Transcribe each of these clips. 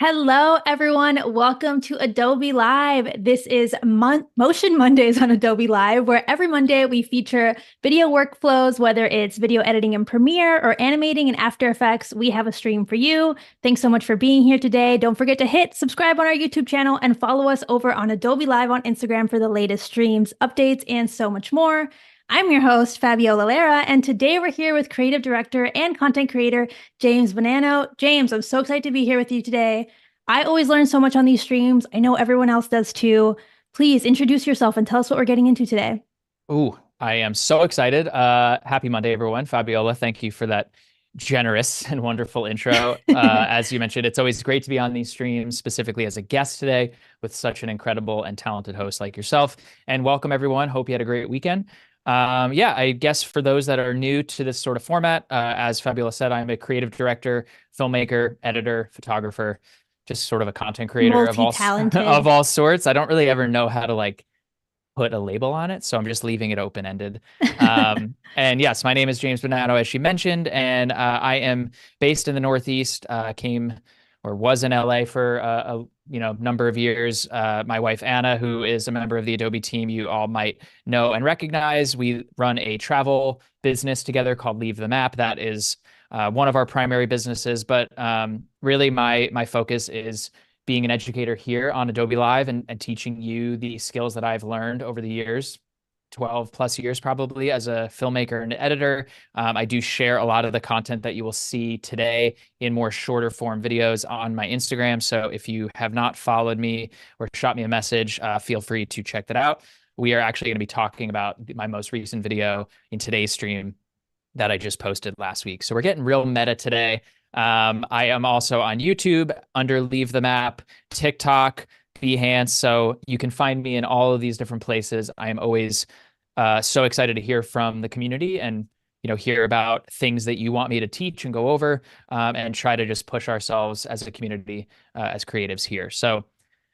Hello, everyone. Welcome to Adobe Live. This is Motion Mondays on Adobe Live, where every Monday we feature video workflows, whether it's video editing in Premiere or animating in After Effects. We have a stream for you. Thanks so much for being here today. Don't forget to hit subscribe on our YouTube channel and follow us over on Adobe Live on Instagram for the latest streams, updates, and so much more. I'm your host, Fabiola Lara, and today we're here with creative director and content creator James Bonanno. James, I'm so excited to be here with you today. I always learn so much on these streams. I know everyone else does too. Please introduce yourself and tell us what we're getting into today. Ooh, I am so excited. Happy Monday, everyone. Fabiola, thank you for that generous and wonderful intro. As you mentioned, it's always great to be on these streams, specifically as a guest today with such an incredible and talented host like yourself. And welcome, everyone. Hope you had a great weekend. Yeah, I guess for those that are new to this sort of format, as Fabiola said, I'm a creative director, filmmaker, editor, photographer, just sort of a content creator of all of Multi-talented. all sorts. I don't really ever know how to put a label on it, so I'm just leaving it open-ended. And yes, my name is James Bonanno, as she mentioned, and I am based in the Northeast. Came or was in LA for a number of years. My wife Anna, who is a member of the Adobe team, you all might know and recognize. We run a travel business together called Leave the Map. That is one of our primary businesses, but really my focus is being an educator here on Adobe Live and teaching you the skills that I've learned over the years, 12 plus years probably as a filmmaker and editor. I do share a lot of the content that you will see today in more shorter form videos on my Instagram. So if you have not followed me or shot me a message, feel free to check that out. We are actually going to be talking about my most recent video in today's stream that I just posted last week. So we're getting real meta today. I am also on YouTube under Leave the Map, TikTok, Behance. So you can find me in all of these different places. I am always so excited to hear from the community and hear about things that you want me to teach and go over, and try to just push ourselves as a community, as creatives here. So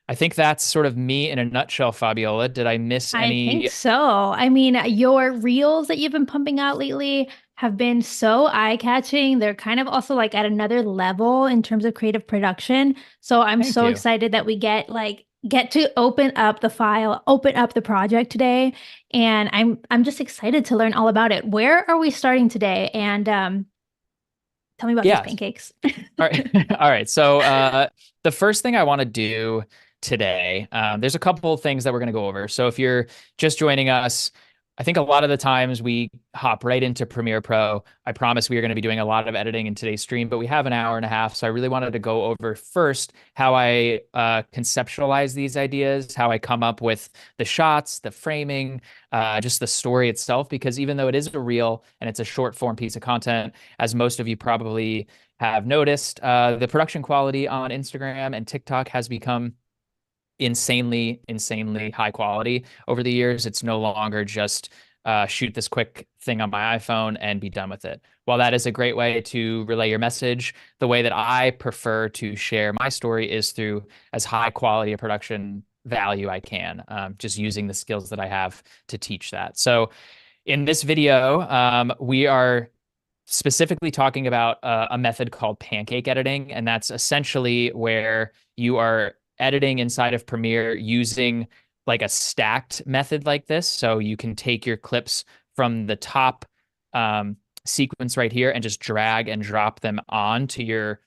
I think that's sort of me in a nutshell, Fabiola. Did I miss I think any? so. I mean, your reels that you've been pumping out lately have been so eye-catching. They're kind of also like at another level in terms of creative production. So I'm Thank so you. excited that we get to open up the file, open up the project today. And I'm just excited to learn all about it. Where are we starting today? And tell me about these Yeah. pancakes. All right. All right. So the first thing I want to do today, there's a couple of things that we're going to go over. So if you're just joining us, I think a lot of the times we hop right into Premiere Pro. I promise we are going to be doing a lot of editing in today's stream, but we have an hour and a half. So I really wanted to go over first how I conceptualize these ideas, how I come up with the shots, the framing, just the story itself, because even though it is a reel and it's a short form piece of content, as most of you probably have noticed, the production quality on Instagram and TikTok has become insanely high quality over the years. It's no longer just shoot this quick thing on my iPhone and be done with it. While that is a great way to relay your message, the way that I prefer to share my story is through as high quality a production value I can, just using the skills that I have to teach that. So in this video, we are specifically talking about a method called pancake editing, and that's essentially where you are editing inside of Premiere using like a stacked method like this. So you can take your clips from the top sequence right here and just drag and drop them onto your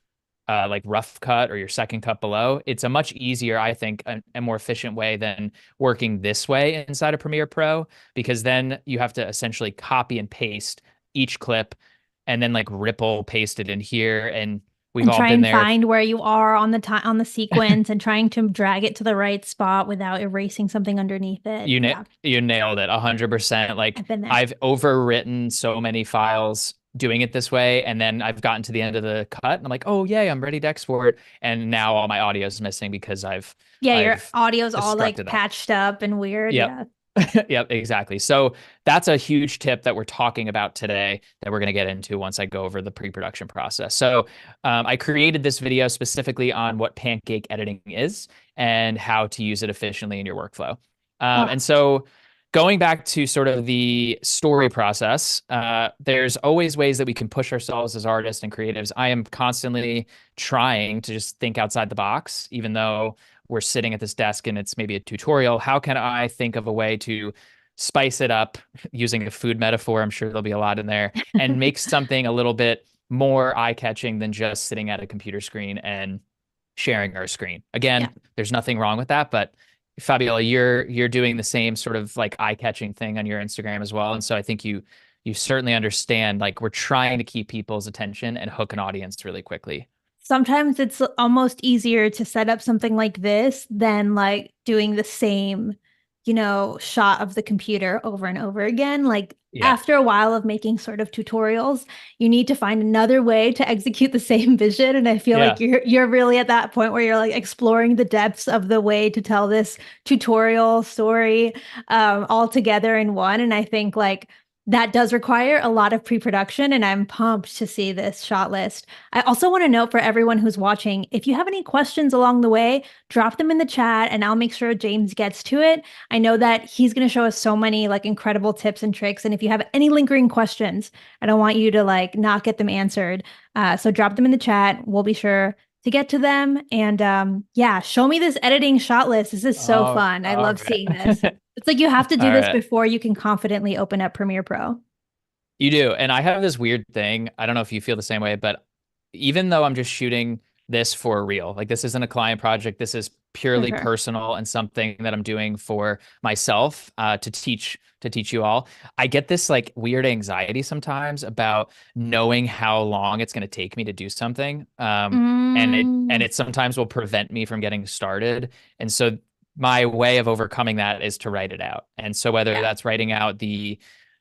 like rough cut or your second cut below. It's a much easier, I think, a more efficient way than working this way inside of Premiere Pro, because then you have to essentially copy and paste each clip and then like ripple paste it in here. And we've And all try been and there. find where you are on the time on the sequence and trying to drag it to the right spot without erasing something underneath it. You na Yeah, you nailed it 100%. Like I've been there. I've overwritten so many files doing it this way, and then I've gotten to the end of the cut and I'm like, oh yay, I'm ready to export. And now all my audio is missing because I've Yeah, your I've audio's all like destructed that. patched up and weird. Yep. Yeah. Yep, exactly. So that's a huge tip that we're talking about today that we're going to get into once I go over the pre-production process. So I created this video specifically on what pancake editing is and how to use it efficiently in your workflow. Oh, And so going back to sort of the story process, there's always ways that we can push ourselves as artists and creatives. I am constantly trying to just think outside the box, even though we're sitting at this desk and it's maybe a tutorial. How can I think of a way to spice it up using a food metaphor? I'm sure there'll be a lot in there, and make something a little bit more eye-catching than just sitting at a computer screen and sharing our screen. Yeah. Again, there's nothing wrong with that, but Fabiola, you're doing the same sort of like eye-catching thing on your Instagram as well. And so I think you certainly understand, like, we're trying to keep people's attention and hook an audience really quickly. Sometimes it's almost easier to set up something like this than like doing the same, shot of the computer over and over again. Like Yeah. after a while of making sort of tutorials, you need to find another way to execute the same vision. And I feel like Yeah. you're really at that point where you're like exploring the depths of the way to tell this tutorial story all together in one. And I think like that does require a lot of pre-production, and I'm pumped to see this shot list. I also want to note for everyone who's watching, if you have any questions along the way, drop them in the chat and I'll make sure James gets to it. I know that he's going to show us so many like incredible tips and tricks. And if you have any lingering questions, I don't want you to like not get them answered. So drop them in the chat. We'll be sure to get to them. And yeah, show me this editing shot list. This is so Oh, fun. I all love seeing this. right. It's like you have to do All this right. before you can confidently open up Premiere Pro. You do. And I have this weird thing. I don't know if you feel the same way, but even though I'm just shooting this for a reel, like this isn't a client project, this is For purely sure. personal and something that I'm doing for myself, to teach you all. I get this like weird anxiety sometimes about knowing how long it's going to take me to do something. And Mm, it sometimes will prevent me from getting started. And so my way of overcoming that is to write it out. And so whether yeah. that's writing out the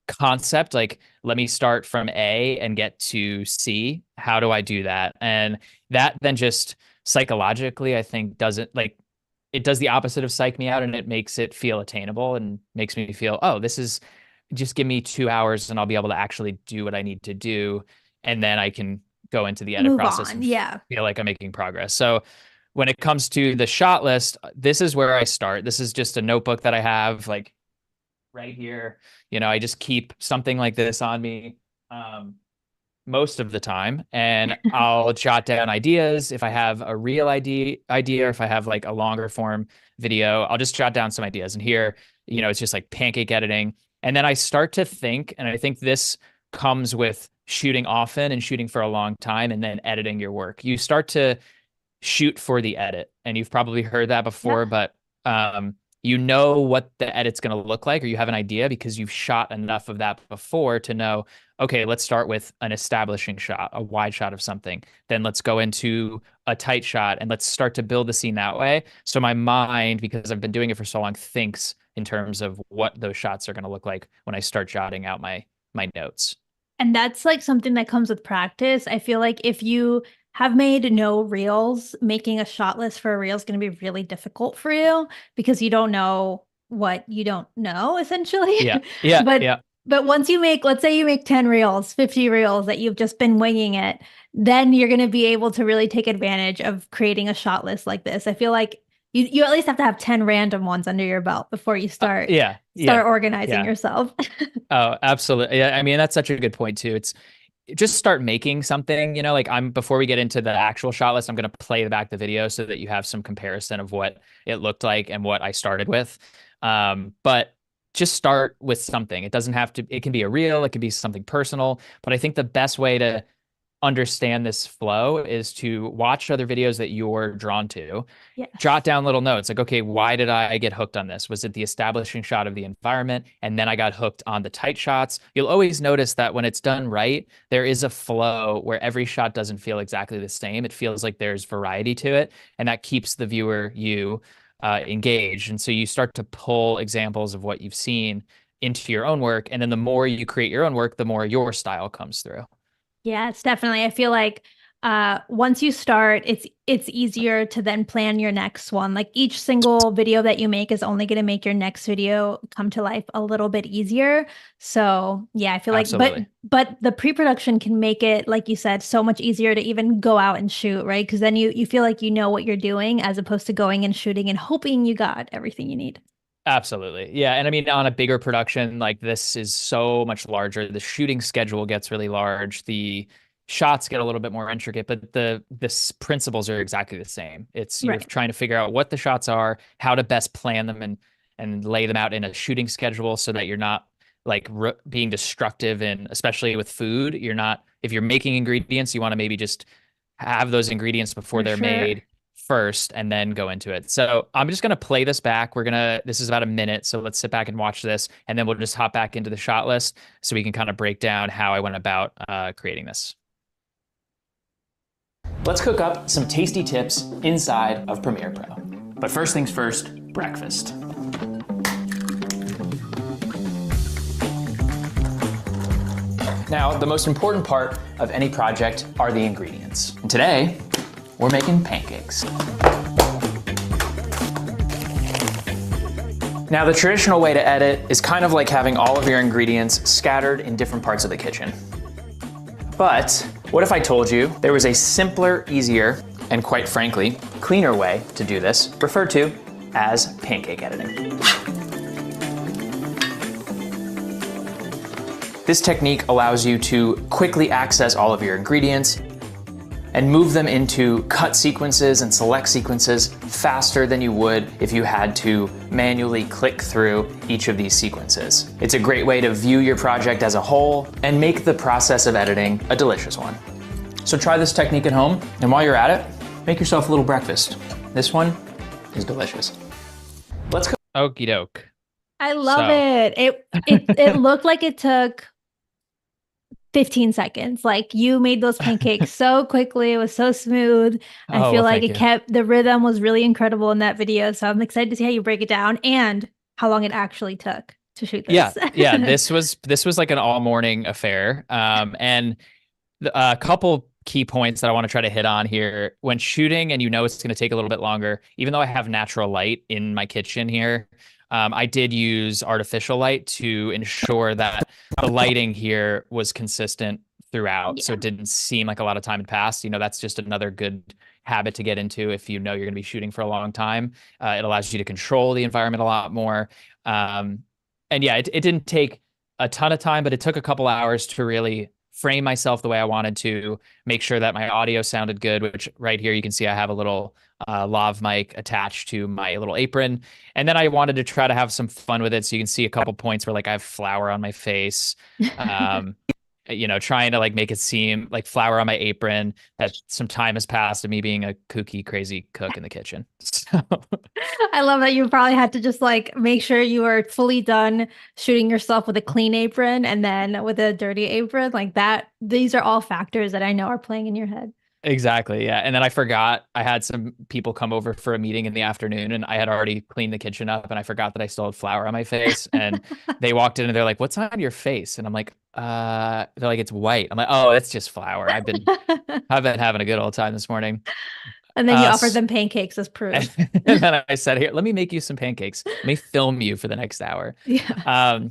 concept, like let me start from A and get to C. How do I do that? And that then just psychologically, I think, doesn't like it does the opposite of psych me out, and it makes it feel attainable and makes me feel, oh, this is just give me 2 hours and I'll be able to actually do what I need to do. And then I can go into the edit Move process on. and Yeah. feel like I'm making progress. So when it comes to the shot list, this is where I start. This is just a notebook that I have like right here. I just keep something like this on me um, most of the time, and I'll jot down ideas. If I have a real idea, or if I have like a longer form video, I'll just jot down some ideas. And here, it's just like pancake editing. And then I start to think, and I think this comes with shooting often and shooting for a long time and then editing your work. You start to shoot for the edit. And you've probably heard that Yeah. before, but you know what the edit's going to look like, or you have an idea because you've shot enough of that before to know, okay, let's start with an establishing shot, a wide shot of something. Then let's go into a tight shot and let's start to build the scene that way. So my mind, because I've been doing it for so long, thinks in terms of what those shots are going to look like when I start jotting out my notes. And that's like something that comes with practice. I feel like if you have made no reels, making a shot list for a reel is going to be really difficult for you because you don't know what you don't know, essentially. Yeah. Yeah. but Yeah. but once you make, let's say you make 10 reels, 50 reels that you've just been winging it, then you're going to be able to really take advantage of creating a shot list like this. I feel like you at least have to have 10 random ones under your belt before you Yeah. start Yeah. organizing Yeah. yourself. Oh, absolutely. Yeah, I mean, that's such a good point too. It's just start making something, like before we get into the actual shot list, I'm going to play back the video so that you have some comparison of what it looked like and what I started with. But just start with something. It doesn't have to, it can be a reel, it can be something personal, but I think the best way to understand this flow is to watch other videos that you're drawn to, jot Yes. down little notes like, okay, why did I get hooked on this? Was it the establishing shot of the environment? And then I got hooked on the tight shots. You'll always notice that when it's done right, there is a flow where every shot doesn't feel exactly the same. It feels like there's variety to it. And that keeps the viewer, engaged. And so you start to pull examples of what you've seen into your own work. And then the more you create your own work, the more your style comes through. Yes, definitely. I feel like once you start, it's easier to then plan your next one. Like each single video that you make is only going to make your next video come to life a little bit easier. So yeah, I feel like, Absolutely. but the pre-production can make it, like you said, so much easier to even go out and shoot, right? Because then you feel like you know what you're doing as opposed to going and shooting and hoping you got everything you need. Absolutely. Yeah. And I mean, on a bigger production, like this is so much larger. The shooting schedule gets really large. The shots get a little bit more intricate, but the principles are exactly the same. It's you're Right. trying to figure out what the shots are, how to best plan them and lay them out in a shooting schedule so that you're not like being destructive and especially with food, you're not if you're making ingredients, you want to maybe just have those ingredients before For they're sure. made first and then go into it. So I'm just going to play this back. This is about a minute. So let's sit back and watch this. And then we'll just hop back into the shot list so we can kind of break down how I went about creating this. Let's cook up some tasty tips inside of Premiere Pro. But first things first, breakfast. Now, the most important part of any project are the ingredients. And today, we're making pancakes. Now, the traditional way to edit is kind of like having all of your ingredients scattered in different parts of the kitchen. But what if I told you there was a simpler, easier, and quite frankly, cleaner way to do this, referred to as pancake editing. This technique allows you to quickly access all of your ingredients and move them into cut sequences and select sequences faster than you would if you had to manually click through each of these sequences. It's a great way to view your project as a whole and make the process of editing a delicious one. So try this technique at home, and while you're at it, make yourself a little breakfast. This one is delicious. Let's go. Okie doke. I love it. It looked like it took 15 seconds. Like you made those pancakes so quickly. It was so smooth. I feel like it kept the rhythm was really incredible in that video. So I'm excited to see how you break it down and how long it actually took to shoot this. Yeah. This was like an all morning affair. And a couple key points that I want to try to hit on here when shooting, and it's going to take a little bit longer, even though I have natural light in my kitchen here. I did use artificial light to ensure that the lighting here was consistent throughout. Yeah. So it didn't seem like a lot of time had passed. That's just another good habit to get into if you're going to be shooting for a long time. It allows you to control the environment a lot more. And yeah, it didn't take a ton of time, but it took a couple hours to really frame myself the way I wanted to, make sure that my audio sounded good, which right here you can see I have a little lav mic attached to my little apron. And then I wanted to try to have some fun with it. So you can see a couple points where like I have flour on my face, trying to like make it seem like flour on my apron, that some time has passed of me being a kooky, crazy cook in the kitchen. So. I love that you probably had to just like make sure you were fully done shooting yourself with a clean apron and then with a dirty apron like that. These are all factors that I know are playing in your head. Exactly. Yeah. And then I forgot I had some people come over for a meeting in the afternoon and I had already cleaned the kitchen up and I forgot that I still had flour on my face. And they walked in and they're like, "What's on your face?" And I'm like, they're like, "It's white." I'm like, "Oh, it's just flour. I've been having a good old time this morning." And then you offered them pancakes as proof. And then I said, "Here, let me make you some pancakes. Let me film you for the next hour." Yeah.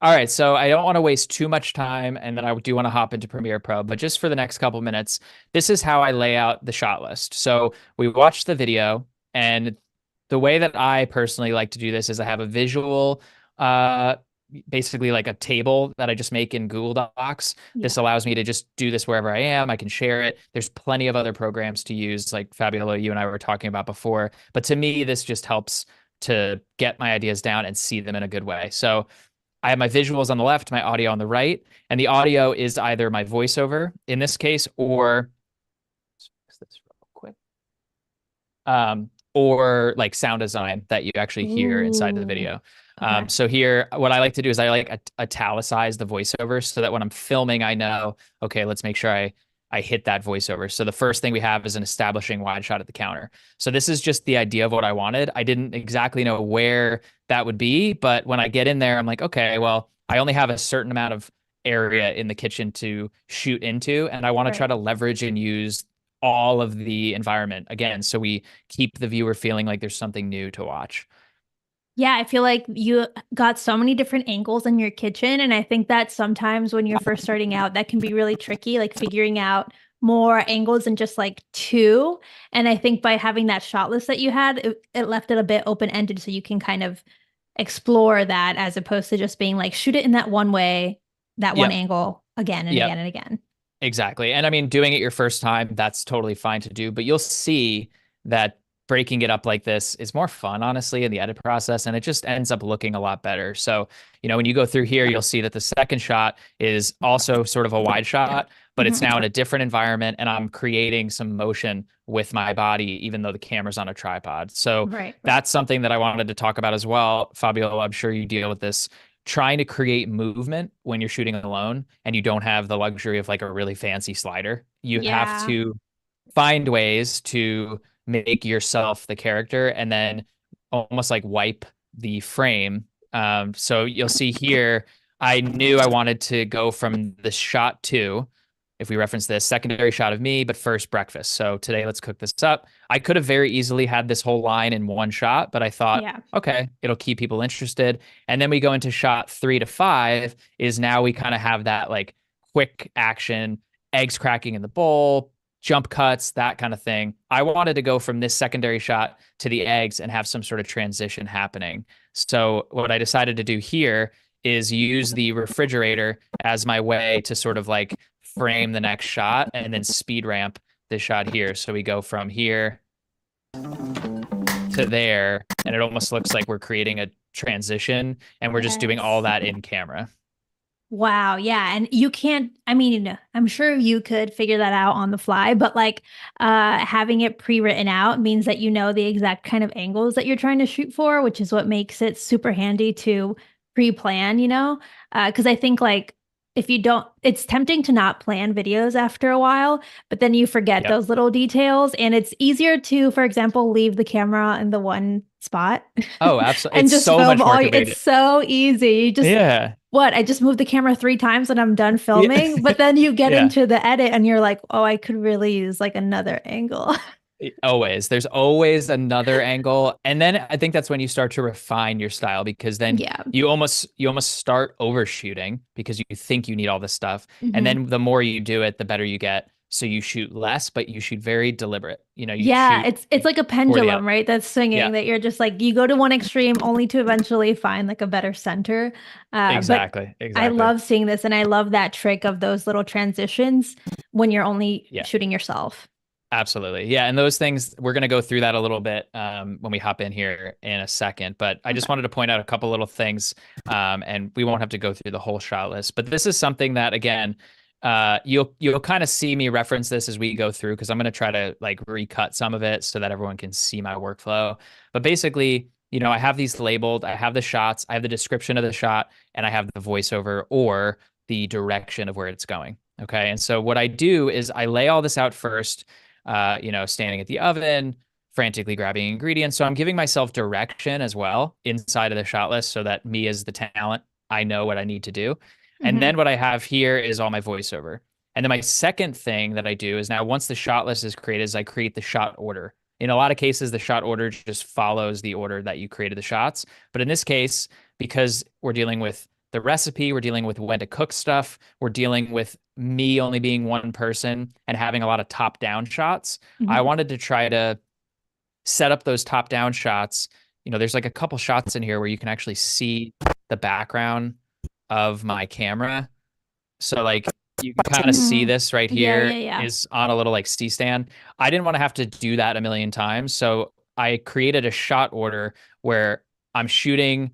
All right, so I don't want to waste too much time, and then I do want to hop into Premiere Pro, but just for the next couple minutes, this is how I lay out the shot list. So we watched the video, and the way that I personally like to do this is I have a visual, basically like a table that I just make in Google Docs. Yeah. This allows me to just do this wherever I am. I can share it. There's plenty of other programs to use, like Fabiola, you and I were talking about before, but to me, this just helps to get my ideas down and see them in a good way. So I have my visuals on the left, my audio on the right, and the audio is either my voiceover in this case, or let's fix this real quick, or like sound design that you actually hear inside of the video. Okay. So here, what I like to do is I like italicize the voiceover so that when I'm filming, I know, okay, let's make sure I hit that voiceover. So the first thing we have is an establishing wide shot at the counter. So this is just the idea of what I wanted. I didn't exactly know where that would be, but when I get in there, I'm like, okay, well, I only have a certain amount of area in the kitchen to shoot into, and I want to try to leverage and use all of the environment again, so we keep the viewer feeling like there's something new to watch. Yeah, I feel like you got so many different angles in your kitchen. And I think that sometimes when you're first starting out, that can be really tricky, like figuring out more angles than just like two. And I think by having that shot list that you had, it left it a bit open-ended so you can kind of explore that as opposed to just being like, shoot it in that one way, that one Yep. angle again and Yep. again and again. Exactly. And I mean, doing it your first time, that's totally fine to do, but you'll see that breaking it up like this is more fun, honestly, in the edit process, and it just ends up looking a lot better. So, when you go through here, you'll see that the second shot is also sort of a wide shot, but it's Mhm. now in a different environment, and I'm creating some motion with my body, even though the camera's on a tripod. So Right, right. that's something that I wanted to talk about as well. Fabio, I'm sure you deal with this trying to create movement when you're shooting alone and you don't have the luxury of like a really fancy slider. You have Yeah. to find ways to make yourself the character and then almost like wipe the frame. So you'll see here, I knew I wanted to go from the shot two, if we reference this, secondary shot of me, but first breakfast. So today, let's cook this up. I could have very easily had this whole line in one shot, but I thought, Yeah. okay, it'll keep people interested. And then we go into shot 3 to 5 is now we kind of have that like quick action, eggs cracking in the bowl, jump cuts, that kind of thing. I wanted to go from this secondary shot to the eggs and have some sort of transition happening. So what I decided to do here is use the refrigerator as my way to sort of like frame the next shot and then speed ramp this shot here. So we go from here to there, and it almost looks like we're creating a transition and we're just doing all Yes. that in camera. Wow, yeah. And you can't, I mean, I'm sure you could figure that out on the fly, but like having it pre-written out means that you know the exact kind of angles that you're trying to shoot for, which is what makes it super handy to pre-plan, you know? Because I think like if you don't, it's tempting to not plan videos after a while, but then you forget Yep. those little details. And it's easier to, for example, leave the camera in the one spot Oh, absolutely. and It's just so film much more all. It's convenient. so easy. You just Yeah. what? I just moved the camera 3 times and I'm done Yeah. filming. But then you get Yeah. into the edit and you're like, oh, I could really use like another angle. Always. There's always another angle. And then I think that's when you start to refine your style because then Yeah. you almost start overshooting because you think you need all this stuff. And Hmm. then the more you do it, the better you get. So you shoot less, but you shoot very deliberate. You Yeah, shoot it's like a for the end. pendulum, right? That's swinging Yeah, that you're just like you go to one extreme only to eventually find like a better center. But exactly. I Exactly. love seeing this and I love that trick of those little transitions when you're only Yeah. shooting yourself. Absolutely. Yeah. And those things, we're going to go through that a little bit when we hop in here in a second. But I just Okay. wanted to point out a couple little things, and we won't have to go through the whole shot list. But this is something that, again, you'll kind of see me reference this as we go through because I'm going to try to like recut some of it so that everyone can see my workflow. But basically, I have these labeled. I have the shots, I have the description of the shot, and I have the voiceover or the direction of where it's going. Okay. And so what I do is I lay all this out first standing at the oven, frantically grabbing ingredients. So I'm giving myself direction as well inside of the shot list so that me as the talent, I know what I need to do. And Hmm. then what I have here is all my voiceover. And then my second thing that I do is now once the shot list is created, is I create the shot order. In a lot of cases, the shot order just follows the order that you created the shots. But in this case, because we're dealing with the recipe, we're dealing with when to cook stuff, we're dealing with me only being one person and having a lot of top down shots. I Hmm. wanted to try to set up those top down shots. There's like a couple shots in here where you can actually see the background of my camera. So like you can kind of see Hmm. this right Yeah, yeah, here yeah. is on a little like C stand. I didn't want to have to do that a million times. So I created a shot order where I'm shooting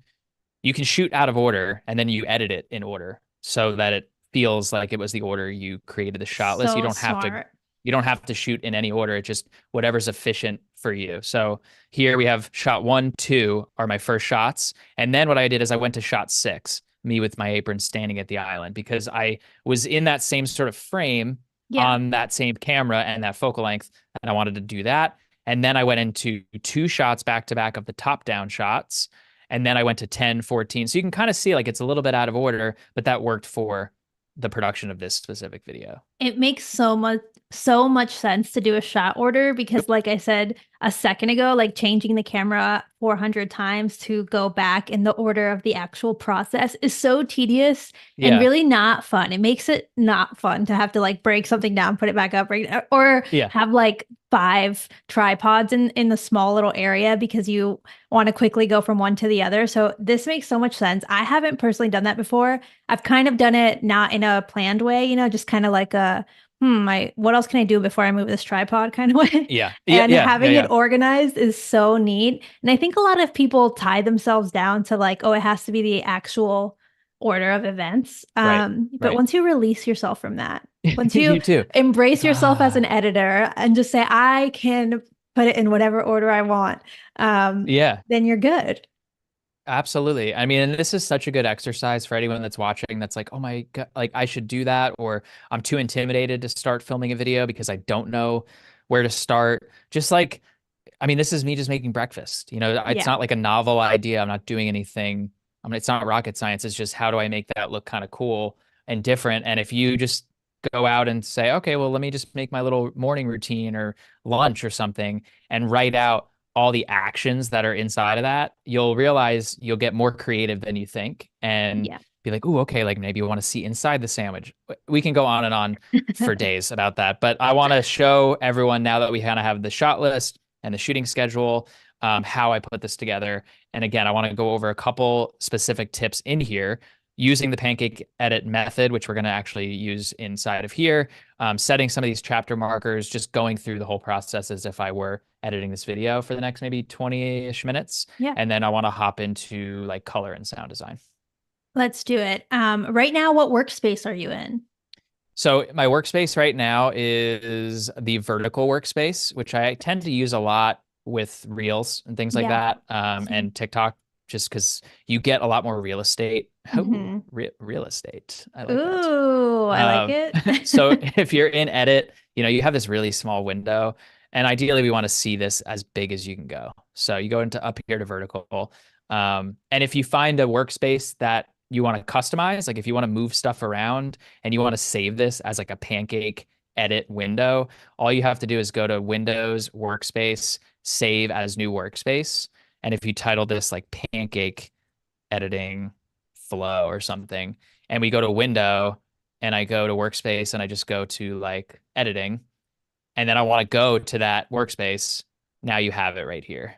you can shoot out of order and then you edit it in order so that it feels like it was the order you created the shot list. You So don't have to smart. you don't have to shoot in any order. It's just whatever's efficient for you. So here we have shot 1, 2 are my first shots. And then what I did is I went to shot 6, me with my apron standing at the island because I was in that same sort of frame Yeah. on that same camera and that focal length. And I wanted to do that. And then I went into 2 shots back to back of the top down shots. And then I went to 10, 14. So you can kind of see like it's a little bit out of order, but that worked for the production of this specific video. It makes so much so much sense to do a shot order because, like I said a second ago, like changing the camera 400 times to go back in the order of the actual process is so tedious and Yeah. really not fun. It makes it not fun to have to like break something down, put it back up, or Yeah. have like five tripods in the small little area because you want to quickly go from one to the other. So this makes so much sense. I haven't personally done that before. I've kind of done it not in a planned way, just kind of like a what else can I do before I move this tripod kind of way? Yeah. Yeah. And Yeah. Yeah. having it Yeah. organized is so neat. And I think a lot of people tie themselves down to like, oh, it has to be the actual order of events. Right. But Right. once you release yourself from that, once you You too. embrace yourself as an Ah, editor and just say, I can put it in whatever order I want, yeah. then you're good. Absolutely. I mean, and this is such a good exercise for anyone that's watching that's like, oh my God, like I should do that, or I'm too intimidated to start filming a video because I don't know where to start. Just like, I mean, this is me just making breakfast. It's Yeah. not like a novel idea. I'm not doing anything. I mean, it's not rocket science. It's just how do I make that look kind of cool and different? And if you just go out and say, okay, well, let me just make my little morning routine or lunch or something and write out all the actions that are inside of that, you'll realize you'll get more creative than you think and Yeah. be like, oh, okay, like maybe you want to see inside the sandwich. We can go on and on for days about that, but I want to show everyone now that we kind of have the shot list and the shooting schedule, how I put this together. And again, I want to go over a couple specific tips in here using the pancake edit method, which we're going to actually use inside of here, setting some of these chapter markers, just going through the whole process as if I were editing this video for the next maybe 20-ish minutes. Yeah. And then I want to hop into like color and sound design. Let's do it. Right now, what workspace are you in? So my workspace right now is the vertical workspace, which I tend to use a lot with Reels and things like Yeah. that, Same. and TikTok, just because you get a lot more real estate. Oh, Hmm. real estate. I like that. Ooh, I like Um, it. so if you're in edit, you have this really small window, and ideally we want to see this as big as you can go. So you go into up here to vertical. And if you find a workspace that you want to customize, like if you want to move stuff around and you want to save this as like a pancake edit window, all you have to do is go to Windows, Workspace, Save as new workspace. And if you title this like pancake editing flow or something, and we go to window and I go to workspace and I just go to like editing, and then I want to go to that workspace, now you have it right here.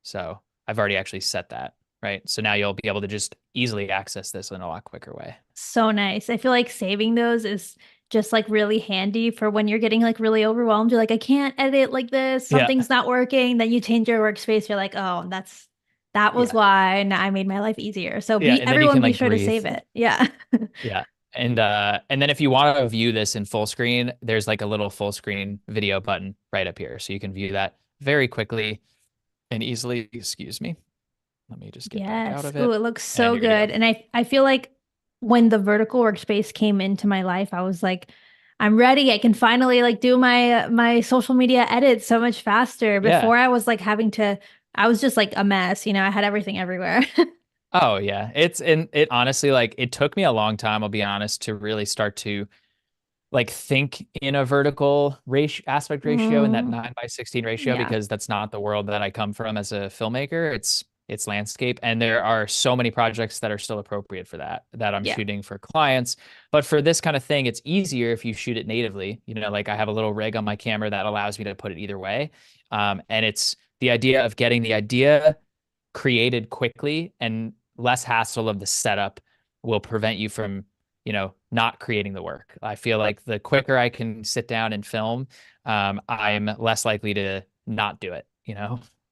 So I've already actually set that, right? So now you'll be able to just easily access this in a lot quicker way. So nice. I feel like saving those is just like really handy for when you're getting like really overwhelmed. You're like, I can't edit like this. Yeah. Something's not working. Then you change your workspace. You're like, oh, that was Yeah. why. And I made my life easier. So Yeah. And then you everyone can be like sure to breathe. save it. Yeah. Yeah. And then if you want to view this in full screen, there's like a little full screen video button right up here. So you can view that very quickly and easily. Excuse me. Let me just get back out Yes. of Ooh, it. it looks And so you're good to go. good. And I feel like when the vertical workspace came into my life, I was like, I'm ready. I can finally like do my social media edits so much faster. Yeah. Before I was like having to, I was just like a mess, I had everything everywhere. Oh yeah. It honestly, like it took me a long time, I'll be honest, to really start to like think in a vertical ratio aspect ratio in that Mm, 9:16 ratio, yeah. because that's not the world that I come from as a filmmaker. It's landscape, and there are so many projects that are still appropriate for that I'm Yeah. shooting for clients. But for this kind of thing, it's easier if you shoot it natively. Like I have a little rig on my camera that allows me to put it either way. And it's the idea of getting the idea created quickly and less hassle of the setup will prevent you from not creating the work. I feel like the quicker I can sit down and film, I'm less likely to not do it.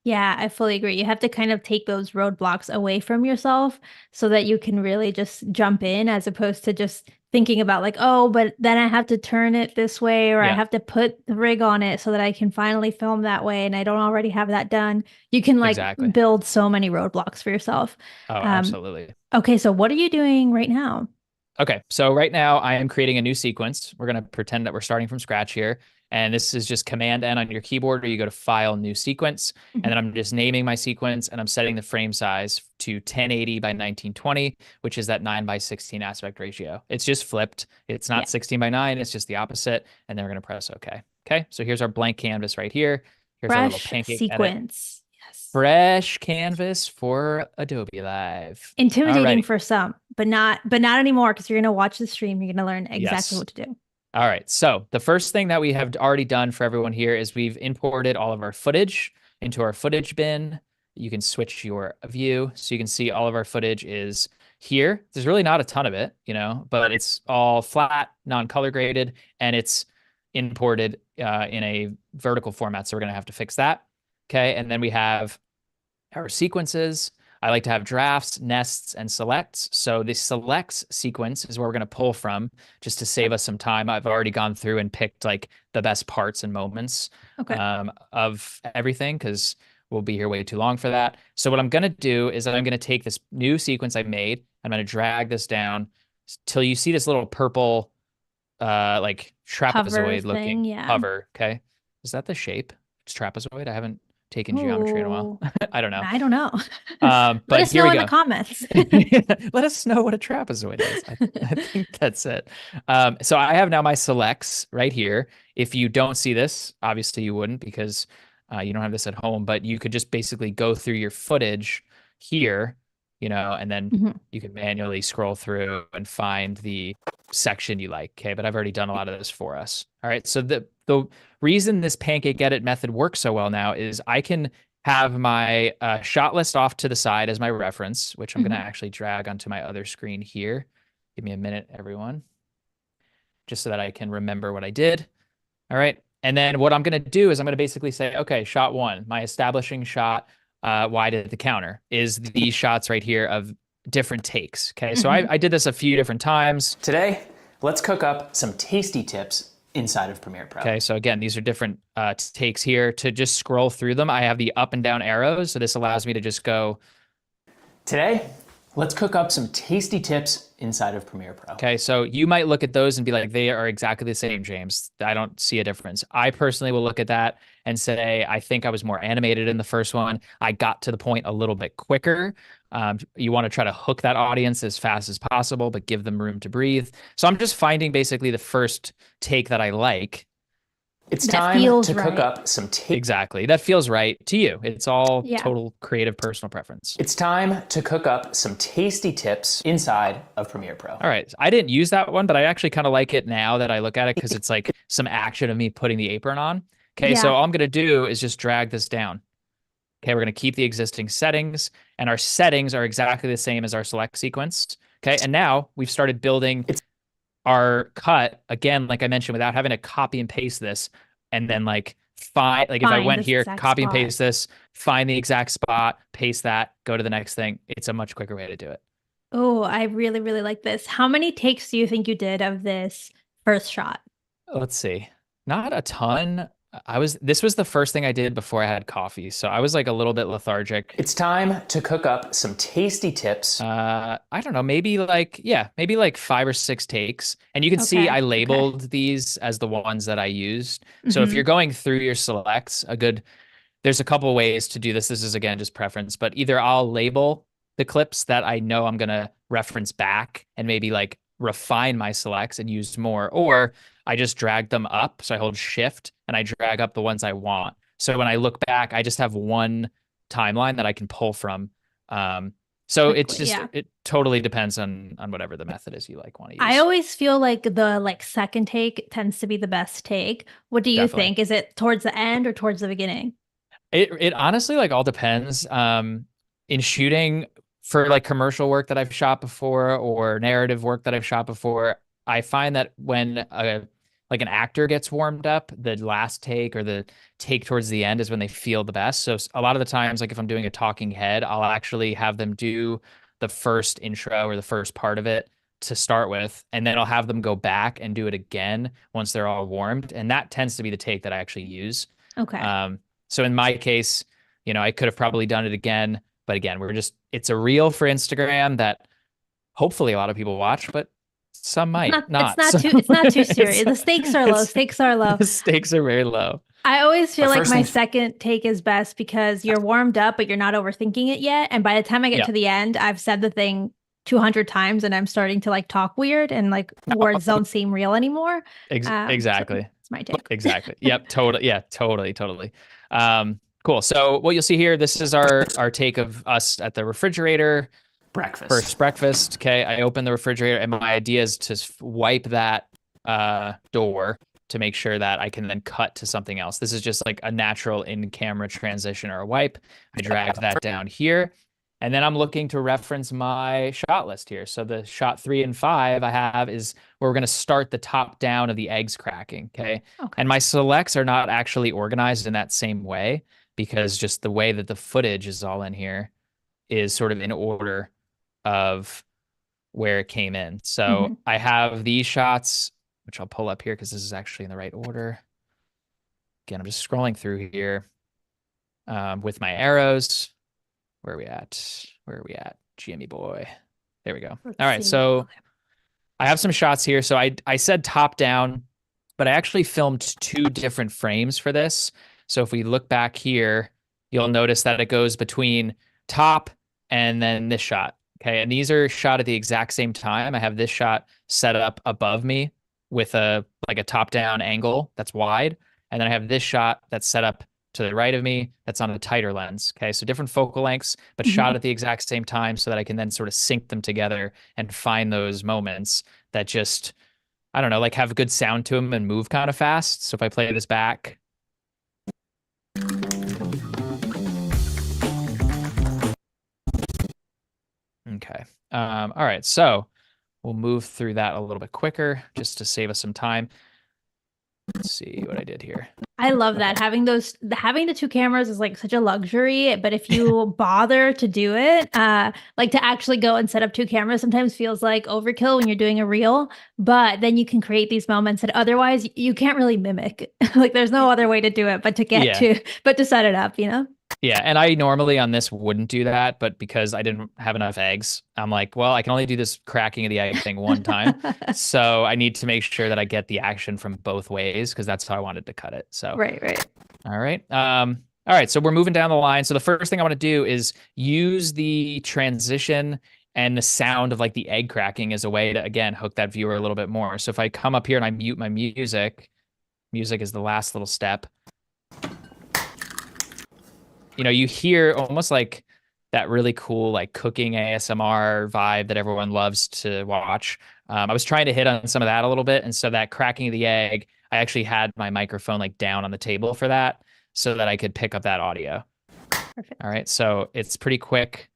Yeah, I fully agree. You have to kind of take those roadblocks away from yourself so that you can really just jump in as opposed to just thinking about like, oh, but then I have to turn it this way or I Yeah, have to put the rig on it so that I can finally film that way and I don't already have that done. You can like exactly. build so many roadblocks for yourself. Oh, Um, absolutely. okay, so what are you doing right now? Okay, so right now I am creating a new sequence. We're going to pretend that we're starting from scratch here. And this is just Command N on your keyboard, or you go to File, New Sequence. And then Mhm. I'm just naming my sequence, and I'm setting the frame size to 1080 by 1920, which is that 9:16 aspect ratio. It's just flipped. It's Yeah. not 16:9, it's just the opposite. And then we're going to press OK. Okay, so here's our blank canvas right here. Here's our little Fresh Pancake Edit. sequence. Yes. Fresh canvas for Adobe Live. All Intimidating righty. for some, but not anymore because you're gonna watch the stream. You're gonna learn exactly Yes. what to do. All right. So the first thing that we have already done for everyone here is we've imported all of our footage into our footage bin. You can switch your view so you can see all of our footage is here. There's really not a ton of it, but it's all flat, non-color graded, and it's imported in a vertical format. So we're going to have to fix that. Okay. And then we have our sequences. I like to have drafts, nests, and selects. So the selects sequence is where we're going to pull from just to save us some time. I've already gone through and picked like the best parts and moments Okay. of everything because we'll be here way too long for that. So what I'm going to do is I'm going to take this new sequence I made. I'm going to drag this down till you see this little purple like Hover trapezoid thing. looking Yeah. hover. Okay. Is that the shape? It's trapezoid. I haven't taken geometry in a while. Oh, I don't know. I don't know. Let But us here know we in the go. comments. Let us know what a trapezoid is. I think that's it. So I have now my selects right here. If you don't see this, obviously you wouldn't because you don't have this at home, but you could just basically go through your footage here, and then Mhm. you can manually scroll through and find the section you like. Okay, but I've already done a lot of this for us. All right. So the reason this pancake edit method works so well now is I can have my shot list off to the side as my reference, which I'm going to Mhm. actually drag onto my other screen here. Give me a minute, everyone, just so that I can remember what I did. All right. And then what I'm going to do is I'm going to basically say, okay, shot one, my establishing shot wide at the counter is these shots right here of different takes. Okay. So Mhm. I did this a few different times. Today, let's cook up some tasty tips inside of Premiere Pro. Okay, so again, these are different takes here. To just scroll through them, I have the up and down arrows. So this allows me to just go. Today, let's cook up some tasty tips inside of Premiere Pro. Okay, so you might look at those and be like, they are exactly the same, James. I don't see a difference. I personally will look at that and say, I think I was more animated in the first one. I got to the point a little bit quicker. You want to try to hook that audience as fast as possible, but give them room to breathe. So I'm just finding basically the first take that I like. It's That time feels to cook right. up some exactly. That feels right to you. It's all Yeah. total creative personal preference. It's time to cook up some tasty tips inside of Premiere Pro. All right. I didn't use that one, but I actually kind of like it now that I look at it because it's like some action of me putting the apron on. Okay, Yeah. so all I'm going to do is just drag this down. Okay, we're going to keep the existing settings, and our settings are exactly the same as our select sequence. Okay, and now we've started building our cut again, like I mentioned, without having to copy and paste this and then like find, like if I Find went this here, exact copy and spot. paste this, find the exact spot, paste that, go to the next thing. It's a much quicker way to do it. Oh, I really, really like this. How many takes do you think you did of this first shot? Let's see. Not a ton. This was the first thing I did before I had coffee. So I was like a little bit lethargic. It's time to cook up some tasty tips. I don't know, maybe like 5 or 6 takes. And you can see Okay. I Okay. labeled these as the ones that I used. So if Hmm. you're going through your selects, there's a couple ways to do this. This is again just preference, but either I'll label the clips that I know I'm gonna reference back and maybe like refine my selects and use more, or I just drag them up. So I hold shift and I drag up the ones I want. So when I look back, I just have one timeline that I can pull from. So it's Quickly. just Yeah. it totally depends on whatever the method is you like want to I use. always feel like the second take tends to be the best take. What do you Definitely. think? Is it towards the end or towards the beginning? It honestly like all depends. In shooting for like commercial work that I've shot before or narrative work that I've shot before, I find that when like an actor gets warmed up, the last take or the take towards the end is when they feel the best. So a lot of the times, like if I'm doing a talking head, I'll actually have them do the first intro or the first part of it to start with, and then I'll have them go back and do it again once they're all warmed. And that tends to be the take that I actually use. Okay. So in my case, I could have probably done it again, but again, it's a reel for Instagram that hopefully a lot of people watch, but Some It's might not, it's not. not So too, it's not too serious. it's The stakes are low. it's Stakes are low. the stakes are very low. I always feel But like first my things, second take is best because you're warmed up, but you're not overthinking it yet. And by the time I get Yeah. to the end, I've said the thing 200 times and I'm starting to like talk weird and like words don't seem real anymore. So Exactly. it's my take. Exactly. Yep. Totally. Yeah. Totally. Totally. Cool. So what you'll see here, this is our take of us at the refrigerator. breakfast. First breakfast. Okay. I open the refrigerator, and my idea is to wipe that door to make sure that I can then cut to something else. This is just like a natural in-camera transition or a wipe. I dragged that down here. And then I'm looking to reference my shot list here. So the shot 3 and 5 I have is where we're going to start the top down of the eggs cracking. Okay. Okay. And my selects are not actually organized in that same way because just the way that the footage is all in here is sort of in order of where it came in. So I have these shots, which I'll pull up here because this is actually in the right order. Again, I'm just scrolling through here with my arrows. Where are we at? Where are we at? GME boy. There we go. Let's All right. see. So I have some shots here. So I said top down, but I actually filmed 2 different frames for this. So if we look back here, you'll notice that it goes between top and then this shot. Okay. And these are shot at the exact same time. I have this shot set up above me with a top down angle that's wide. And then I have this shot that's set up to the right of me that's on a tighter lens. Okay. So different focal lengths, but shot at the exact same time so that I can then sort of sync them together and find those moments that just, I don't know, like have good sound to them and move kind of fast. So if I play this back. Okay. All right. So we'll move through that a little bit quicker just to save us some time. Let's see what I did here. I love that. Having the 2 cameras is like such a luxury, but if you bother to do it, like to actually go and set up 2 cameras sometimes feels like overkill when you're doing a reel, but then you can create these moments that otherwise you can't really mimic. Like there's no other way to do it but to set it up, you know? Yeah, and I normally on this wouldn't do that, but because I didn't have enough eggs, I'm like, well, I can only do this cracking of the egg thing one time. So I need to make sure that I get the action from both ways because that's how I wanted to cut it. So Right. all right. All right, so we're moving down the line. So the first thing I want to do is use the transition and the sound of like the egg cracking as a way to, again, hook that viewer a little bit more. So if I come up here and I mute my music is the last little step. You know, you hear almost like that really cool, like cooking ASMR vibe that everyone loves to watch. I was trying to hit on some of that a little bit. And so that cracking of the egg, I actually had my microphone like down on the table for that so that I could pick up that audio. Perfect. All right. So it's pretty quick.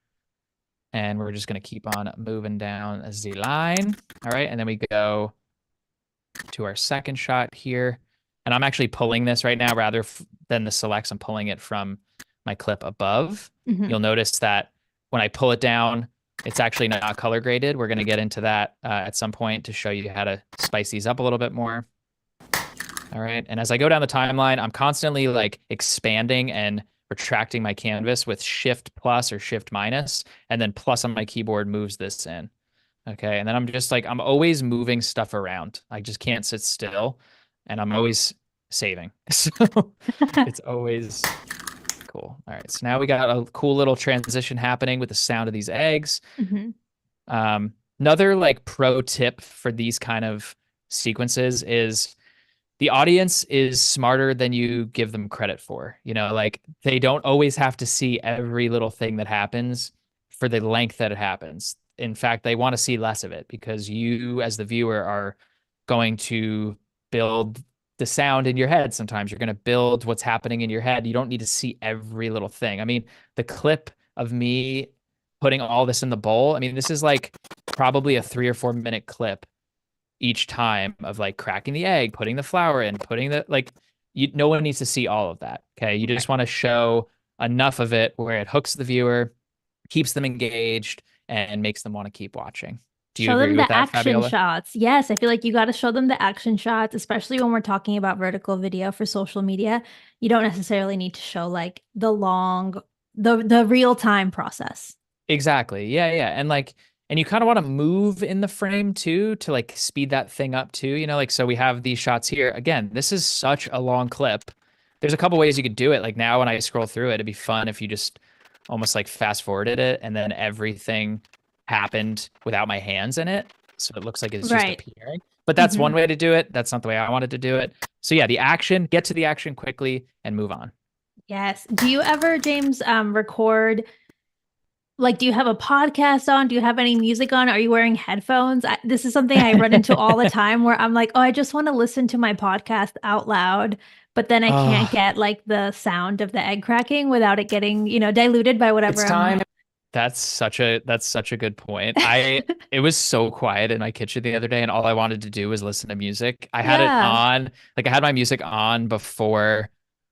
And we're just going to keep on moving down the line. All right. And then we go to our second shot here. And I'm actually pulling this right now rather than the selects. I'm pulling it from my clip above. You'll notice that when I pull it down, it's actually not color graded. We're going to get into that at some point to show you how to spice these up a little bit more. All right. And as I go down the timeline, I'm constantly like expanding and retracting my canvas with Shift plus or Shift minus, and then plus on my keyboard moves this in. Okay. And then I'm just like, I'm always moving stuff around. I just can't sit still, and I'm always saving. So it's always cool. All right. So now we got a cool little transition happening with the sound of these eggs. Another like pro tip for these kind of sequences is the audience is smarter than you give them credit for. You know, like they don't always have to see every little thing that happens for the length that it happens. In fact, they want to see less of it because you as the viewer are going to build the sound in your head. Sometimes you're going to build what's happening in your head. You don't need to see every little thing. I mean, the clip of me putting all this in the bowl, I mean, this is like probably a 3 or 4 minute clip each time of like cracking the egg, putting the flour in, putting the, like, no one needs to see all of that. Okay. You just want to show enough of it where it hooks the viewer, keeps them engaged, and makes them want to keep watching. Do you Show agree them with the that, action Fabiola? shots. Yes, I feel like you got to show them the action shots, especially when we're talking about vertical video for social media. You don't necessarily need to show like the real time process. Exactly. Yeah, yeah. And like And you kind of want to move in the frame too to like speed that thing up too, like so we have these shots here. Again, this is such a long clip. There's a couple ways you could do it. Like now when I scroll through it, it'd be fun if you just almost like fast forwarded it and then everything happened without my hands in it. So it looks like it's just Right. appearing. But that's one way to do it. That's not the way I wanted to do it. So yeah, the action, get to the action quickly and move on. Yes. Do you ever, James, record? Like, do you have a podcast on? Do you have any music on? Are you wearing headphones? This is something I run into all the time where I'm like, oh, I just want to listen to my podcast out loud, but then I can't Oh, get like the sound of the egg cracking without it getting, diluted by whatever it's I'm. time. That's such a good point. It was so quiet in my kitchen the other day and all I wanted to do was listen to music. I had it Yeah. on, like I had my music on before